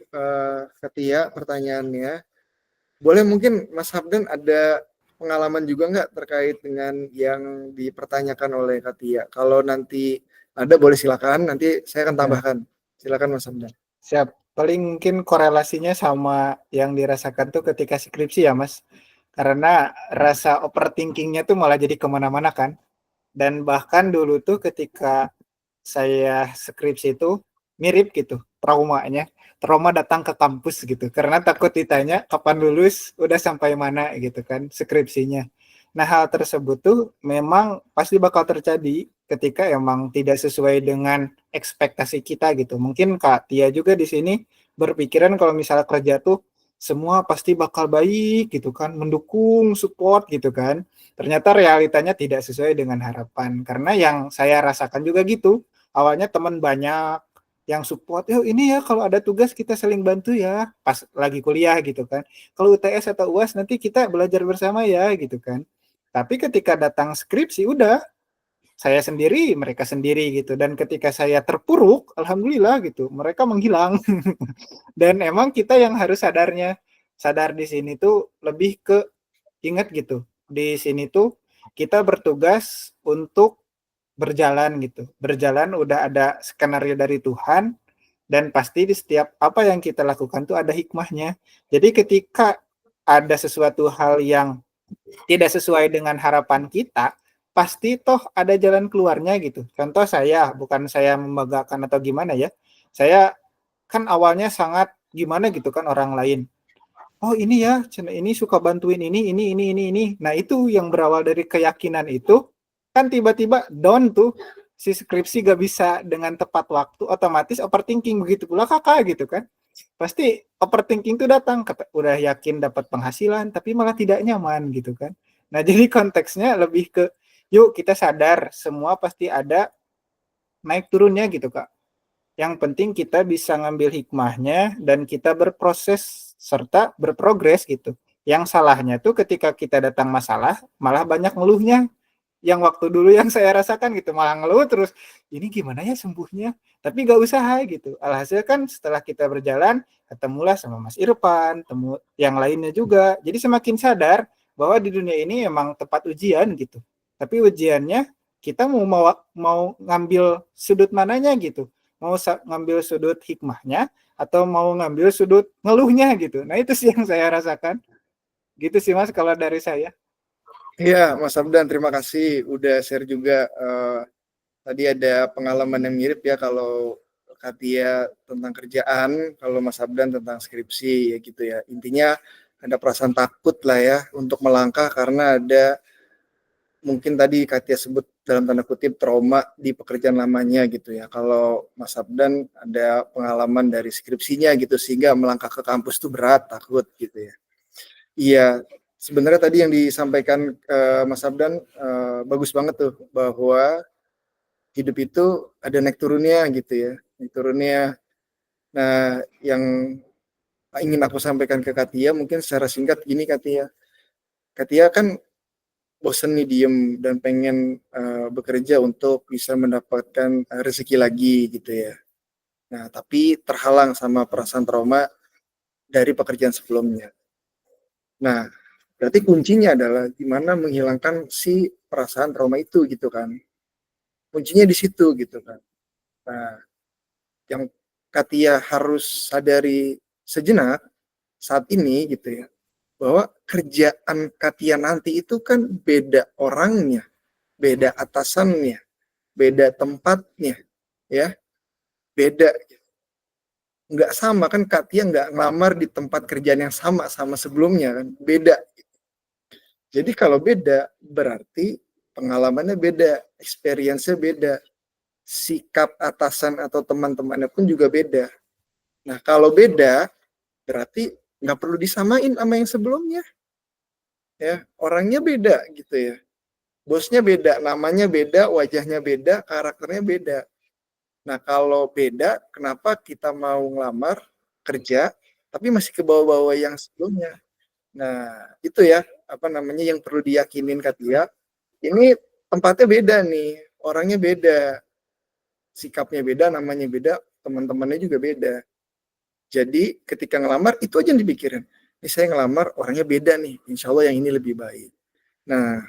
Kak Tia pertanyaannya. Boleh mungkin Mas Hamdan ada pengalaman juga nggak terkait dengan yang dipertanyakan oleh Kak Tia? Kalau nanti ada boleh silakan, nanti saya akan tambahkan. Silakan Mas Hamdan. Siap. paling mungkin korelasinya sama yang dirasakan tuh ketika skripsi ya Mas. Karena rasa overthinking-nya tuh malah jadi kemana-mana kan. Dan bahkan dulu tuh ketika saya skripsi itu mirip gitu traumanya. Trauma datang ke kampus gitu karena takut ditanya kapan lulus, udah sampai mana gitu kan skripsinya. Nah, hal tersebut tuh memang pasti bakal terjadi ketika emang tidak sesuai dengan ekspektasi kita gitu. Mungkin Kak Tia juga di sini berpikiran kalau misalnya kerja tuh semua pasti bakal baik gitu kan, mendukung, support gitu kan. Ternyata realitanya tidak sesuai dengan harapan. Karena yang saya rasakan juga gitu. Awalnya teman banyak yang support, "Yuk ini ya kalau ada tugas kita saling bantu ya." Pas lagi kuliah gitu kan. Kalau UTS atau UAS nanti kita belajar bersama ya gitu kan. Tapi ketika datang skripsi udah saya sendiri, mereka sendiri gitu. Dan ketika saya terpuruk, alhamdulillah gitu, mereka menghilang. Dan emang kita yang harus sadar di sini tuh lebih ke ingat gitu. Di sini tuh kita bertugas untuk berjalan gitu. Berjalan udah ada skenario dari Tuhan dan pasti di setiap apa yang kita lakukan tuh ada hikmahnya. Jadi ketika ada sesuatu hal yang tidak sesuai dengan harapan kita, pasti toh ada jalan keluarnya gitu. Contoh saya, bukan saya membanggakan atau gimana ya. Saya kan awalnya sangat gimana gitu kan orang lain. Oh ini ya, ini suka bantuin ini. Nah itu yang berawal dari keyakinan itu, kan tiba-tiba down tuh, si skripsi gak bisa dengan tepat waktu, otomatis overthinking begitu pula kakak gitu kan. Pasti overthinking tuh datang, udah yakin dapat penghasilan, tapi malah tidak nyaman gitu kan. Nah jadi konteksnya lebih ke, yuk kita sadar, semua pasti ada naik turunnya gitu kak. Yang penting kita bisa ngambil hikmahnya dan kita berproses serta berprogres gitu. Yang salahnya tuh ketika kita datang masalah, malah banyak ngeluhnya. Yang waktu dulu yang saya rasakan gitu, malah ngeluh terus, ini gimana ya sembuhnya? Tapi gak usaha gitu. Alhasil kan setelah kita berjalan, ketemulah sama Mas Irfan, temu yang lainnya juga. Jadi semakin sadar bahwa di dunia ini emang tempat ujian gitu. Tapi ujiannya kita mau ngambil sudut mananya gitu. Mau ngambil sudut hikmahnya atau mau ngambil sudut ngeluhnya gitu. Nah itu sih yang saya rasakan. Gitu sih Mas kalau dari saya. Iya, Mas Abdan, terima kasih udah share juga. Tadi ada pengalaman yang mirip ya, kalau Katia tentang kerjaan, kalau Mas Abdan tentang skripsi ya gitu ya. Intinya ada perasaan takut lah ya untuk melangkah karena ada mungkin tadi Katia sebut dalam tanda kutip trauma di pekerjaan lamanya gitu ya. Kalau Mas Abdan ada pengalaman dari skripsinya gitu sehingga melangkah ke kampus tuh berat, takut gitu ya. Iya, sebenarnya tadi yang disampaikan Mas Abdan bagus banget tuh, bahwa hidup itu ada naik turunnya gitu ya, naik turunnya. Nah, yang ingin aku sampaikan ke Katia mungkin secara singkat gini, Katia kan bosen nih diem dan pengen bekerja untuk bisa mendapatkan rezeki lagi gitu ya. Nah, tapi terhalang sama perasaan trauma dari pekerjaan sebelumnya. Nah, berarti kuncinya adalah gimana menghilangkan si perasaan trauma itu gitu kan. Kuncinya di situ gitu kan. Nah, yang Katia harus sadari sejenak saat ini gitu ya, bahwa kerjaan Katia nanti itu kan beda orangnya, beda atasannya, beda tempatnya, ya, beda. Nggak sama kan, Katia nggak ngelamar di tempat kerjaan yang sama sebelumnya kan, beda. Jadi kalau beda, berarti pengalamannya beda, experience-nya beda, sikap atasan atau teman-temannya pun juga beda. Nah, kalau beda, berarti nggak perlu disamain sama yang sebelumnya. Ya, orangnya beda gitu ya. Bosnya beda, namanya beda, wajahnya beda, karakternya beda. Nah, kalau beda, kenapa kita mau ngelamar kerja, tapi masih ke bawah-bawah yang sebelumnya? Nah, itu ya, apa namanya, yang perlu diyakinin Katia. Ini tempatnya beda nih, orangnya beda, sikapnya beda, namanya beda, teman-temannya juga beda. Jadi ketika ngelamar, itu aja yang dipikirin. Ini saya ngelamar, orangnya beda nih, insya Allah yang ini lebih baik. Nah,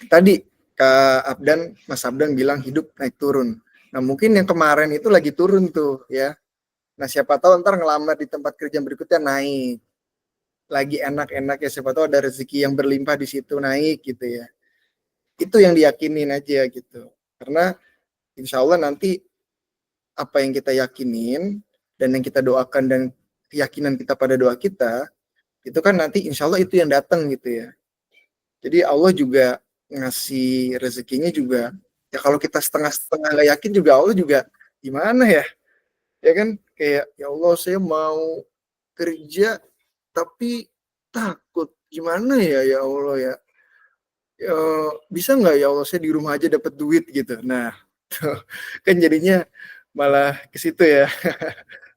tadi Kak Abdan, Mas Abdan bilang hidup naik turun. Nah, mungkin yang kemarin itu lagi turun tuh ya. Nah, siapa tahu ntar ngelamar di tempat kerja berikutnya naik. Lagi enak-enak ya, siapa tahu ada rezeki yang berlimpah di situ naik gitu ya. Itu yang diyakinin aja gitu. Karena insya Allah nanti apa yang kita yakinin dan yang kita doakan dan keyakinan kita pada doa kita, itu kan nanti insya Allah itu yang datang gitu ya. Jadi Allah juga ngasih rezekinya juga, ya kalau kita setengah-setengah nggak yakin juga Allah juga gimana ya? Ya kan kayak ya Allah saya mau kerja tapi takut gimana ya Allah ya. Ya, bisa nggak ya Allah saya di rumah aja dapat duit gitu. Nah, kan jadinya malah ke situ ya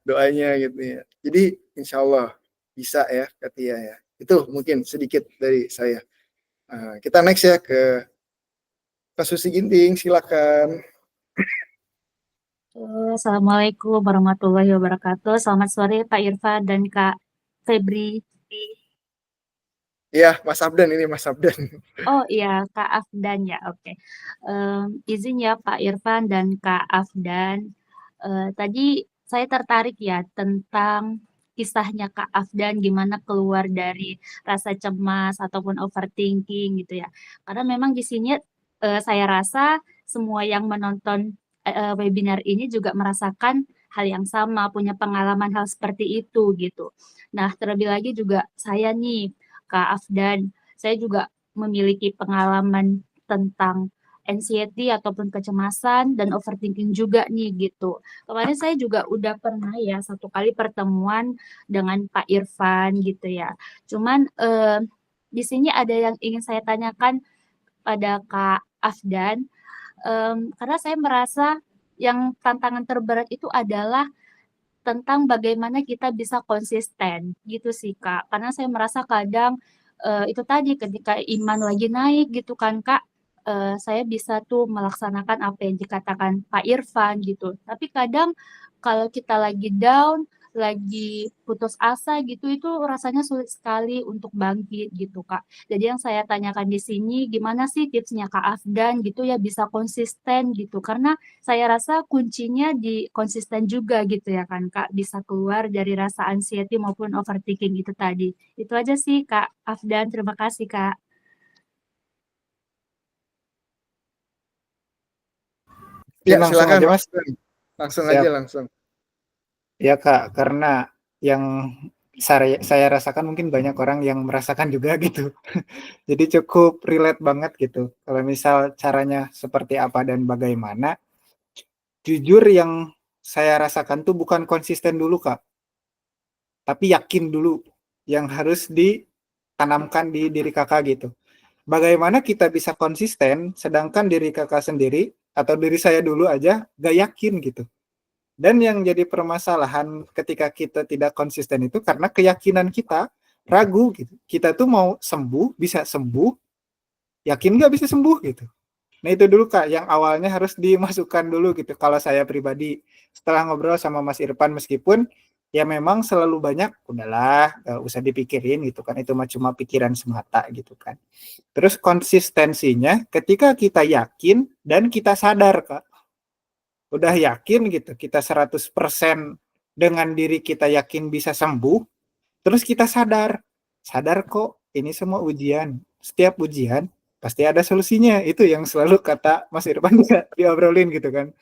doanya gitu ya. Jadi insya Allah bisa ya Katia ya. Itu mungkin sedikit dari saya. Kita next ya ke Pak Susi Ginting, silakan. Assalamualaikum warahmatullahi wabarakatuh. Selamat sore Pak Irfan dan Kak Febri. Iya, Mas Abdan ini Mas Abdan. Oh iya, Kak Afdan ya, oke. Izin ya Pak Irfan dan Kak Afdan. Tadi saya tertarik ya tentang kisahnya Kak Afdan gimana keluar dari rasa cemas ataupun overthinking gitu ya. Karena memang di sini saya rasa semua yang menonton webinar ini juga merasakan hal yang sama, punya pengalaman hal seperti itu gitu. Nah, terlebih lagi juga saya nih, Kak Afdan, saya juga memiliki pengalaman tentang anxiety ataupun kecemasan dan overthinking juga nih gitu. Kemarin saya juga udah pernah ya satu kali pertemuan dengan Pak Irfan gitu ya. Cuman di sini ada yang ingin saya tanyakan pada Kak Afdan, karena saya merasa yang tantangan terberat itu adalah tentang bagaimana kita bisa konsisten gitu sih Kak. Karena saya merasa kadang itu tadi ketika iman lagi naik gitu kan Kak, saya bisa tuh melaksanakan apa yang dikatakan Pak Irfan gitu. Tapi kadang kalau kita lagi down, lagi putus asa gitu, itu rasanya sulit sekali untuk bangkit gitu Kak. Jadi yang saya tanyakan di sini, gimana sih tipsnya Kak Afdan gitu ya bisa konsisten gitu. Karena saya rasa kuncinya di konsisten juga gitu ya kan Kak, bisa keluar dari rasa anxiety maupun overthinking itu tadi. Itu aja sih Kak Afdan, terima kasih Kak. Ya, Langsung silakan aja Mas. Mas. Langsung Siap. aja langsung. Ya Kak, karena yang saya rasakan mungkin banyak orang yang merasakan juga gitu. Jadi cukup relate banget gitu. Kalau misal caranya seperti apa dan bagaimana, jujur yang saya rasakan tuh bukan konsisten dulu Kak, tapi yakin dulu yang harus ditanamkan di diri Kakak gitu. Bagaimana kita bisa konsisten sedangkan diri Kakak sendiri atau diri saya dulu aja gak yakin gitu. Dan yang jadi permasalahan ketika kita tidak konsisten itu karena keyakinan kita ragu gitu. Kita tuh mau sembuh, bisa sembuh, yakin nggak bisa sembuh gitu. Nah itu dulu Kak, yang awalnya harus dimasukkan dulu gitu. Kalau saya pribadi, setelah ngobrol sama Mas Irfan, meskipun ya memang selalu banyak, udahlah gak usah dipikirin gitu kan, itu cuma pikiran semata gitu kan. Terus konsistensinya ketika kita yakin dan kita sadar Kak, udah yakin gitu, kita 100% dengan diri kita yakin bisa sembuh, terus kita sadar kok ini semua ujian, setiap ujian pasti ada solusinya, itu yang selalu kata Mas Irfan diobrolin gitu kan,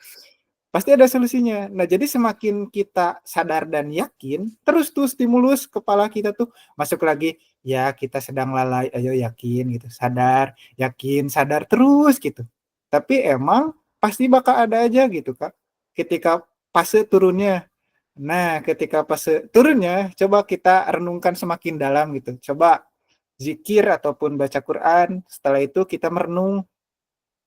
pasti ada solusinya. Nah jadi semakin kita sadar dan yakin, terus tuh stimulus kepala kita tuh masuk lagi, ya kita sedang lalai, ayo yakin gitu, sadar, yakin, sadar terus gitu. Tapi emang pasti bakal ada aja gitu Kak, ketika fase turunnya. Nah ketika fase turunnya, coba kita renungkan semakin dalam gitu, coba zikir ataupun baca Quran, setelah itu kita merenung,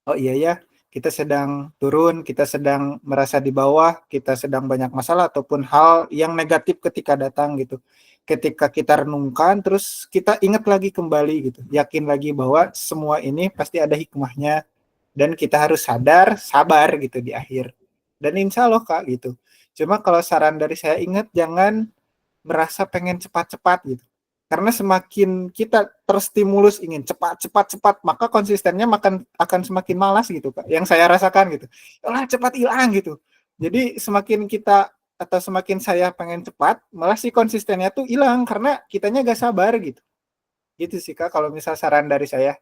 oh iya ya, kita sedang turun, kita sedang merasa di bawah, kita sedang banyak masalah ataupun hal yang negatif ketika datang gitu. Ketika kita renungkan, terus kita ingat lagi kembali gitu, yakin lagi bahwa semua ini pasti ada hikmahnya, dan kita harus sadar, sabar gitu di akhir. Dan insya Allah Kak gitu. Cuma kalau saran dari saya, ingat jangan merasa pengen cepat-cepat gitu. Karena semakin kita terstimulus ingin cepat, maka konsistennya akan semakin malas gitu Kak. Yang saya rasakan gitu. Cepat hilang gitu. Jadi semakin kita atau semakin saya pengen cepat, malah si konsistennya tuh hilang karena kitanya gak sabar gitu. Gitu sih Kak kalau misal saran dari saya.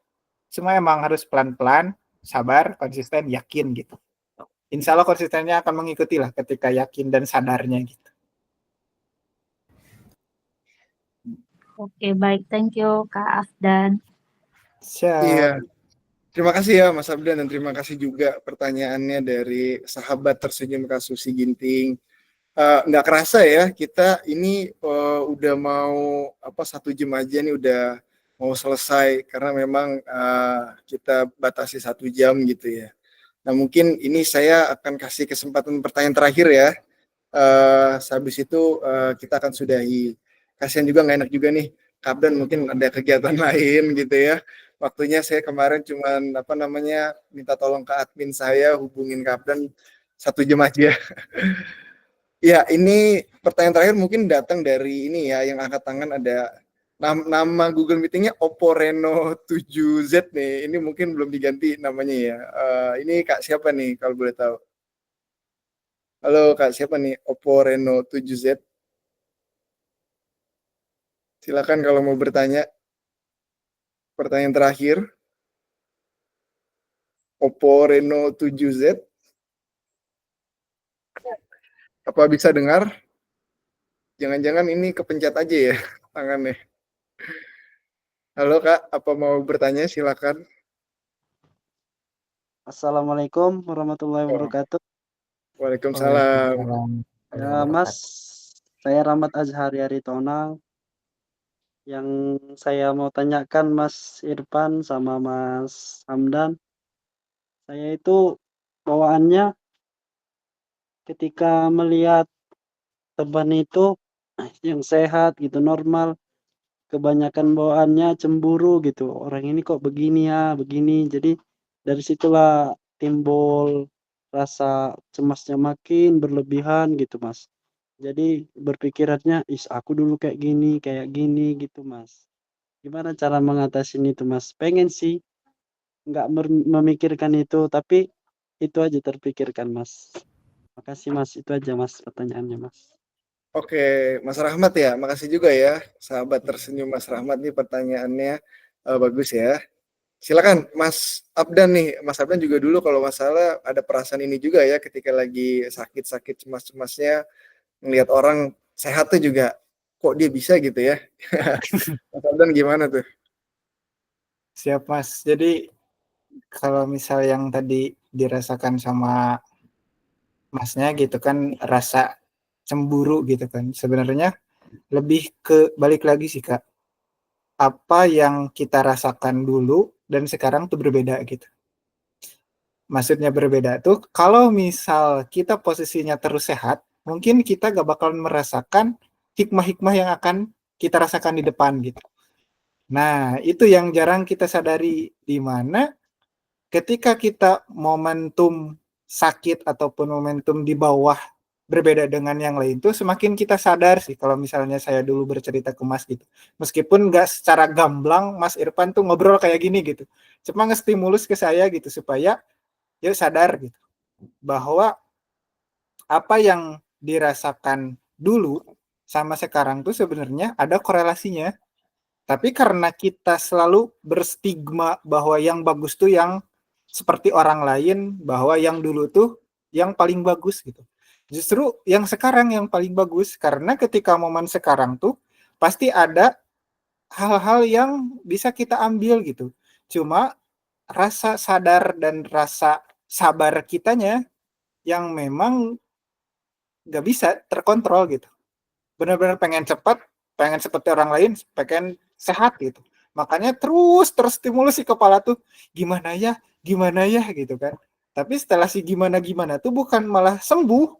Cuma emang harus pelan-pelan, sabar, konsisten, yakin gitu. Insya Allah konsistennya akan mengikuti lah ketika yakin dan sadarnya gitu. Oke, baik. Thank you, Kak Afdan. Siap. Iya. Terima kasih ya Mas Abdan, dan terima kasih juga pertanyaannya dari sahabat tersenyum kasus si Ginting. Nggak kerasa ya, kita ini udah mau 1 jam aja nih udah mau selesai, karena memang kita batasi 1 jam gitu ya. Nah mungkin ini saya akan kasih kesempatan pertanyaan terakhir ya. Habis itu kita akan sudahi. Kasihan juga, nggak enak juga nih, Kapdan mungkin ada kegiatan lain gitu ya. Waktunya saya kemarin cuman minta tolong ke admin saya hubungin Kapdan 1 jam aja. Ya, ini pertanyaan terakhir mungkin datang dari ini ya, yang angkat tangan ada nama Google Meeting-nya Oppo Reno 7Z nih. Ini mungkin belum diganti namanya ya. Ini Kak siapa nih kalau boleh tahu? Halo Kak, siapa nih? Oppo Reno 7Z. Silakan kalau mau bertanya. Pertanyaan terakhir. Oppo Reno 7Z. Apa bisa dengar? Jangan-jangan ini kepencet aja ya tangannya. Halo Kak, apa mau bertanya? Silakan. Assalamualaikum warahmatullahi wabarakatuh. Waalaikumsalam. Ya, Mas, saya Rahmat Azhari Aritonang. Yang saya mau tanyakan Mas Irfan sama Mas Hamdan, saya itu bawaannya ketika melihat teman itu yang sehat gitu, normal, kebanyakan bawaannya cemburu gitu. Orang ini kok begini ya, begini. Jadi dari situlah timbul rasa cemasnya makin berlebihan gitu, Mas. Jadi berpikirannya, aku dulu kayak gini gitu, Mas. Gimana cara mengatasi itu, Mas? Pengen sih nggak memikirkan itu, tapi itu aja terpikirkan, Mas. Makasih, Mas. Itu aja, Mas, pertanyaannya, Mas. Oke, Mas Rahmat ya, makasih juga ya, sahabat tersenyum Mas Rahmat nih, pertanyaannya bagus ya. Silakan Mas Abdan nih, Mas Abdan juga dulu kalau masalah ada perasaan ini juga ya, ketika lagi sakit-sakit cemas-cemasnya, ngelihat orang sehat tuh juga, kok dia bisa gitu ya. Mas Abdan gimana tuh? Siap Mas. Jadi kalau misal yang tadi dirasakan sama Masnya gitu kan, rasa cemburu gitu kan. Sebenarnya lebih ke balik lagi sih Kak. Apa yang kita rasakan dulu dan sekarang tuh berbeda gitu. Maksudnya berbeda tuh kalau misal kita posisinya terus sehat, mungkin kita gak bakalan merasakan hikmah-hikmah yang akan kita rasakan di depan gitu. Nah, itu yang jarang kita sadari, di mana ketika kita momentum sakit ataupun momentum di bawah berbeda dengan yang lain tuh semakin kita sadar sih. Kalau misalnya saya dulu bercerita ke Mas gitu, meskipun nggak secara gamblang Mas Irfan tuh ngobrol kayak gini gitu, cuma ngestimulus ke saya gitu supaya yuk sadar gitu bahwa apa yang dirasakan dulu sama sekarang tuh sebenarnya ada korelasinya. Tapi karena kita selalu berstigma bahwa yang bagus tuh yang seperti orang lain, bahwa yang dulu tuh yang paling bagus gitu. Justru yang sekarang yang paling bagus, karena ketika momen sekarang tuh pasti ada hal-hal yang bisa kita ambil gitu. Cuma rasa sadar dan rasa sabar kitanya yang memang gak bisa terkontrol gitu. Benar-benar pengen cepat, pengen seperti orang lain, pengen sehat gitu. Makanya terus terstimulus si kepala tuh gimana ya gitu kan. Tapi setelah si gimana tuh bukan malah sembuh,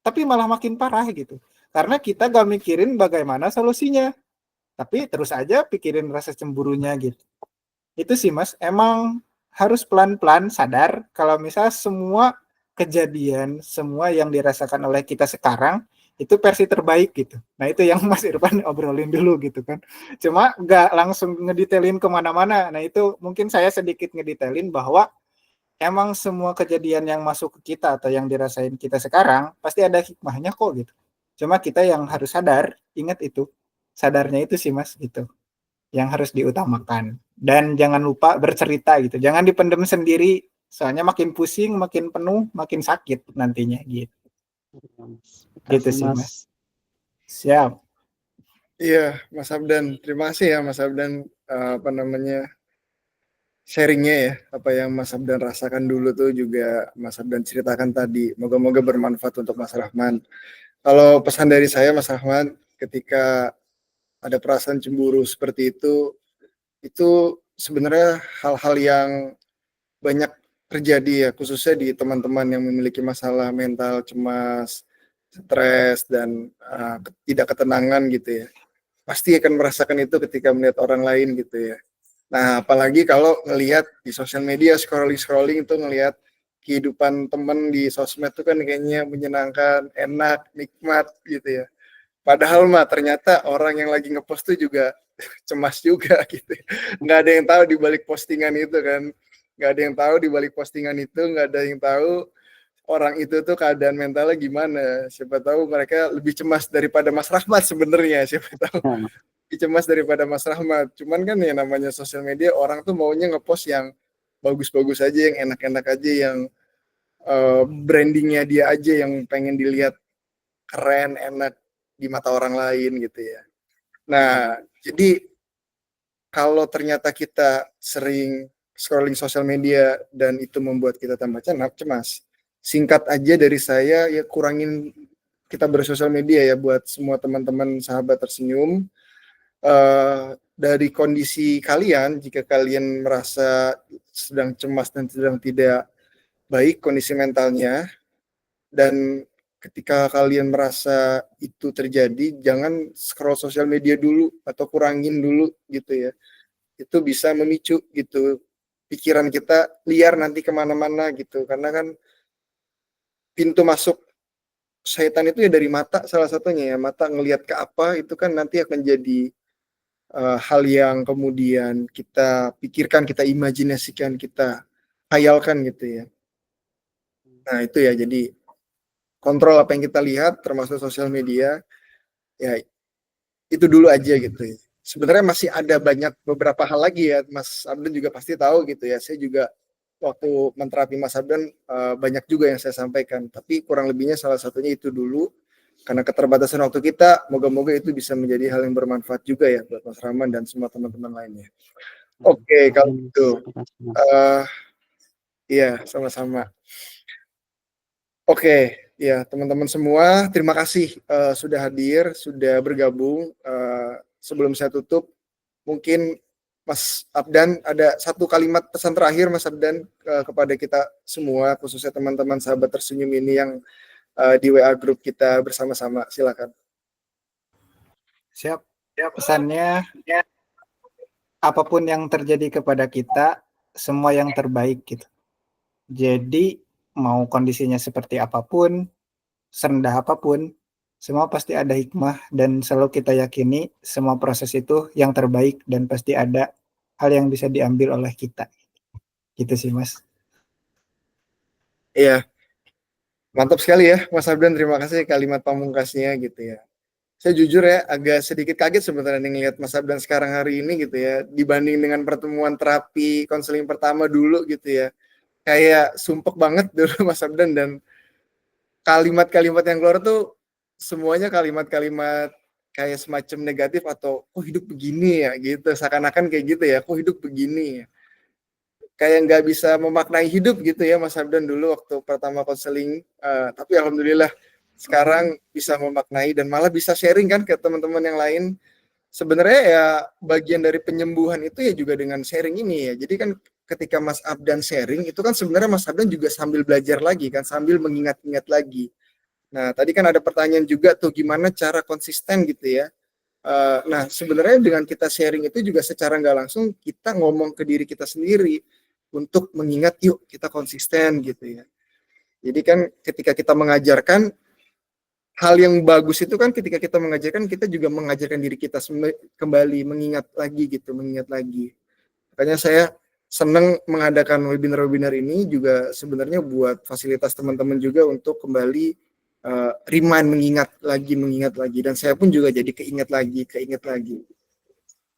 tapi malah makin parah gitu. Karena kita gak mikirin bagaimana solusinya, tapi terus aja pikirin rasa cemburunya gitu. Itu sih Mas, emang harus pelan-pelan sadar kalau misal semua kejadian, semua yang dirasakan oleh kita sekarang itu versi terbaik gitu. Nah itu yang Mas Irfan obrolin dulu gitu kan. Cuma nggak langsung ngedetailin kemana-mana. Nah itu mungkin saya sedikit ngedetailin bahwa emang semua kejadian yang masuk ke kita atau yang dirasain kita sekarang pasti ada hikmahnya kok gitu. Cuma kita yang harus sadar, ingat itu. Sadarnya itu sih Mas gitu. Yang harus diutamakan. Dan jangan lupa bercerita gitu. Jangan dipendem sendiri, soalnya makin pusing, makin penuh, makin sakit nantinya gitu. Gitu Makasih sih Mas. Mas. Siap. Iya, Mas Abdan. Terima kasih ya Mas Abdan, sharingnya ya, apa yang Mas Abdan rasakan dulu tuh juga Mas Abdan ceritakan tadi. Moga-moga bermanfaat untuk Mas Rahman. Kalau pesan dari saya Mas Rahman, ketika ada perasaan cemburu seperti itu sebenarnya hal-hal yang banyak terjadi ya, khususnya di teman-teman yang memiliki masalah mental, cemas, stres, dan tidak ketenangan gitu ya. Pasti akan merasakan itu ketika melihat orang lain gitu ya. Nah, apalagi kalau ngelihat di sosial media, scrolling itu ngelihat kehidupan temen di sosmed itu kan kayaknya menyenangkan, enak, nikmat gitu ya. Padahal mah ternyata orang yang lagi ngepost tuh juga cemas juga gitu. Nggak ada yang tahu di balik postingan itu kan. Nggak ada yang tahu di balik postingan itu, nggak ada yang tahu orang itu tuh keadaan mentalnya gimana. Siapa tahu mereka lebih cemas daripada Mas Rahmat sebenarnya. Siapa tahu lebih cemas daripada Mas Rahmat. Cuman kan ya namanya sosial media, orang tuh maunya ngepost yang bagus-bagus aja, yang enak-enak aja, yang brandingnya dia aja yang pengen dilihat keren, enak di mata orang lain gitu ya. Nah, jadi kalau ternyata kita sering scrolling sosial media dan itu membuat kita tambah cemas, singkat aja dari saya ya, kurangin kita bersosial media ya buat semua teman-teman sahabat tersenyum. Dari kondisi kalian, jika kalian merasa sedang cemas dan sedang tidak baik kondisi mentalnya, dan ketika kalian merasa itu terjadi, jangan scroll sosial media dulu atau kurangin dulu gitu ya. Itu bisa memicu gitu pikiran kita liar nanti kemana-mana gitu. Karena kan pintu masuk setan itu ya dari mata salah satunya ya. Mata ngelihat ke apa itu kan nanti akan jadi hal yang kemudian kita pikirkan, kita imajinasikan, kita khayalkan gitu ya. Nah itu ya, jadi kontrol apa yang kita lihat termasuk sosial media ya, itu dulu aja gitu ya. Sebenarnya masih ada banyak beberapa hal lagi ya, Mas Abdan juga pasti tahu gitu ya. Saya juga waktu menterapi Mas Abdan banyak juga yang saya sampaikan, tapi kurang lebihnya salah satunya itu dulu. Karena keterbatasan waktu kita, moga-moga itu bisa menjadi hal yang bermanfaat juga ya buat Mas Rahman dan semua teman-teman lainnya. Oke, kalau gitu, iya sama-sama. Oke, ya teman-teman semua, terima kasih sudah hadir, sudah bergabung. Sebelum saya tutup, mungkin Mas Abdan ada satu kalimat pesan terakhir Mas Abdan kepada kita semua, khususnya teman-teman sahabat tersenyum ini yang di WA grup kita bersama-sama. Silakan. Siap. Pesannya, apapun yang terjadi kepada kita, semua yang terbaik gitu. Jadi mau kondisinya seperti apapun, serendah apapun, semua pasti ada hikmah dan selalu kita yakini semua proses itu yang terbaik dan pasti ada hal yang bisa diambil oleh kita. Gitu sih Mas. Iya, mantap sekali ya Mas Abdan, terima kasih kalimat pamungkasnya gitu ya. Saya jujur ya agak sedikit kaget sebenarnya ngelihat Mas Abdan sekarang hari ini gitu ya, dibanding dengan pertemuan terapi konseling pertama dulu gitu ya. Kayak sumpek banget dulu Mas Abdan, dan kalimat-kalimat yang keluar tuh semuanya kalimat-kalimat kayak semacam negatif atau kok hidup begini ya gitu, seakan-akan kayak gitu ya, kok hidup begini ya. Kayak nggak bisa memaknai hidup gitu ya Mas Abdan dulu waktu pertama konseling, tapi alhamdulillah sekarang bisa memaknai dan malah bisa sharing kan ke teman-teman yang lain. Sebenarnya ya bagian dari penyembuhan itu ya juga dengan sharing ini ya. Jadi kan ketika Mas Abdan sharing itu kan sebenarnya Mas Abdan juga sambil belajar lagi kan, sambil mengingat-ingat lagi. Nah, tadi kan ada pertanyaan juga tuh gimana cara konsisten gitu ya. Nah, sebenarnya dengan kita sharing itu juga secara nggak langsung kita ngomong ke diri kita sendiri untuk mengingat yuk kita konsisten gitu ya. Jadi kan ketika kita mengajarkan, hal yang bagus itu kan ketika kita mengajarkan, kita juga mengajarkan diri kita kembali mengingat lagi gitu, mengingat lagi. Makanya saya senang mengadakan webinar-webinar ini juga sebenarnya buat fasilitas teman-teman juga untuk kembali mengingat lagi, dan saya pun juga jadi keinget lagi.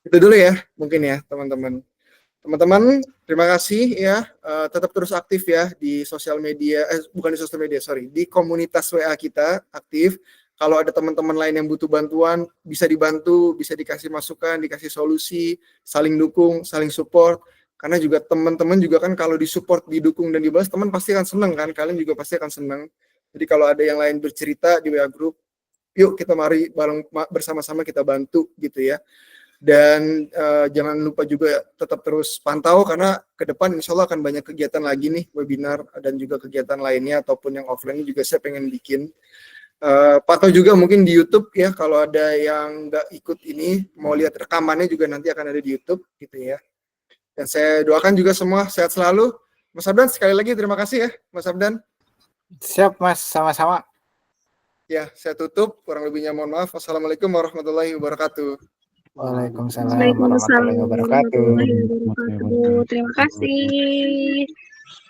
Itu dulu ya, mungkin ya teman-teman. Teman-teman, terima kasih ya. Tetap terus aktif ya di sosial media, bukan di sosial media, sorry, di komunitas WA kita aktif. Kalau ada teman-teman lain yang butuh bantuan, bisa dibantu, bisa dikasih masukan, dikasih solusi, saling dukung, saling support. Karena juga teman-teman juga kan kalau disupport, didukung, dan dibalas, teman pasti akan senang kan, kalian juga pasti akan senang. Jadi kalau ada yang lain bercerita di WA Group, yuk kita mari bersama-sama kita bantu gitu ya. Dan jangan lupa juga tetap terus pantau karena ke depan insya Allah akan banyak kegiatan lagi nih, webinar dan juga kegiatan lainnya ataupun yang offline juga saya pengen bikin. Pantau juga mungkin di YouTube ya, kalau ada yang nggak ikut ini mau lihat rekamannya juga nanti akan ada di YouTube gitu ya. Dan saya doakan juga semua sehat selalu. Mas Abdan, sekali lagi terima kasih ya Mas Abdan. Siap Mas, sama-sama. Ya, saya tutup, kurang lebihnya mohon maaf. Wassalamualaikum warahmatullahi wabarakatuh. Waalaikumsalam Waalaikumsalam warahmatullahi wabarakatuh. warahmatullahi wabarakatuh. Terima kasih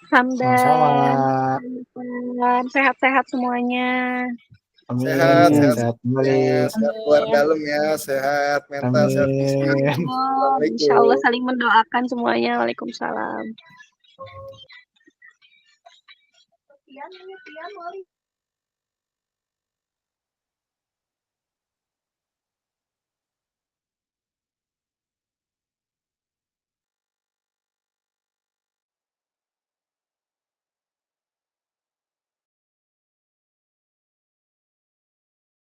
Hamdan. Sama-sama. Sehat-sehat semuanya. Amin. Sehat Sehat kembali. sehat luar dalam ya, sehat mental, sehat fisik. Amin. Insya Allah saling mendoakan semuanya. Waalaikumsalam.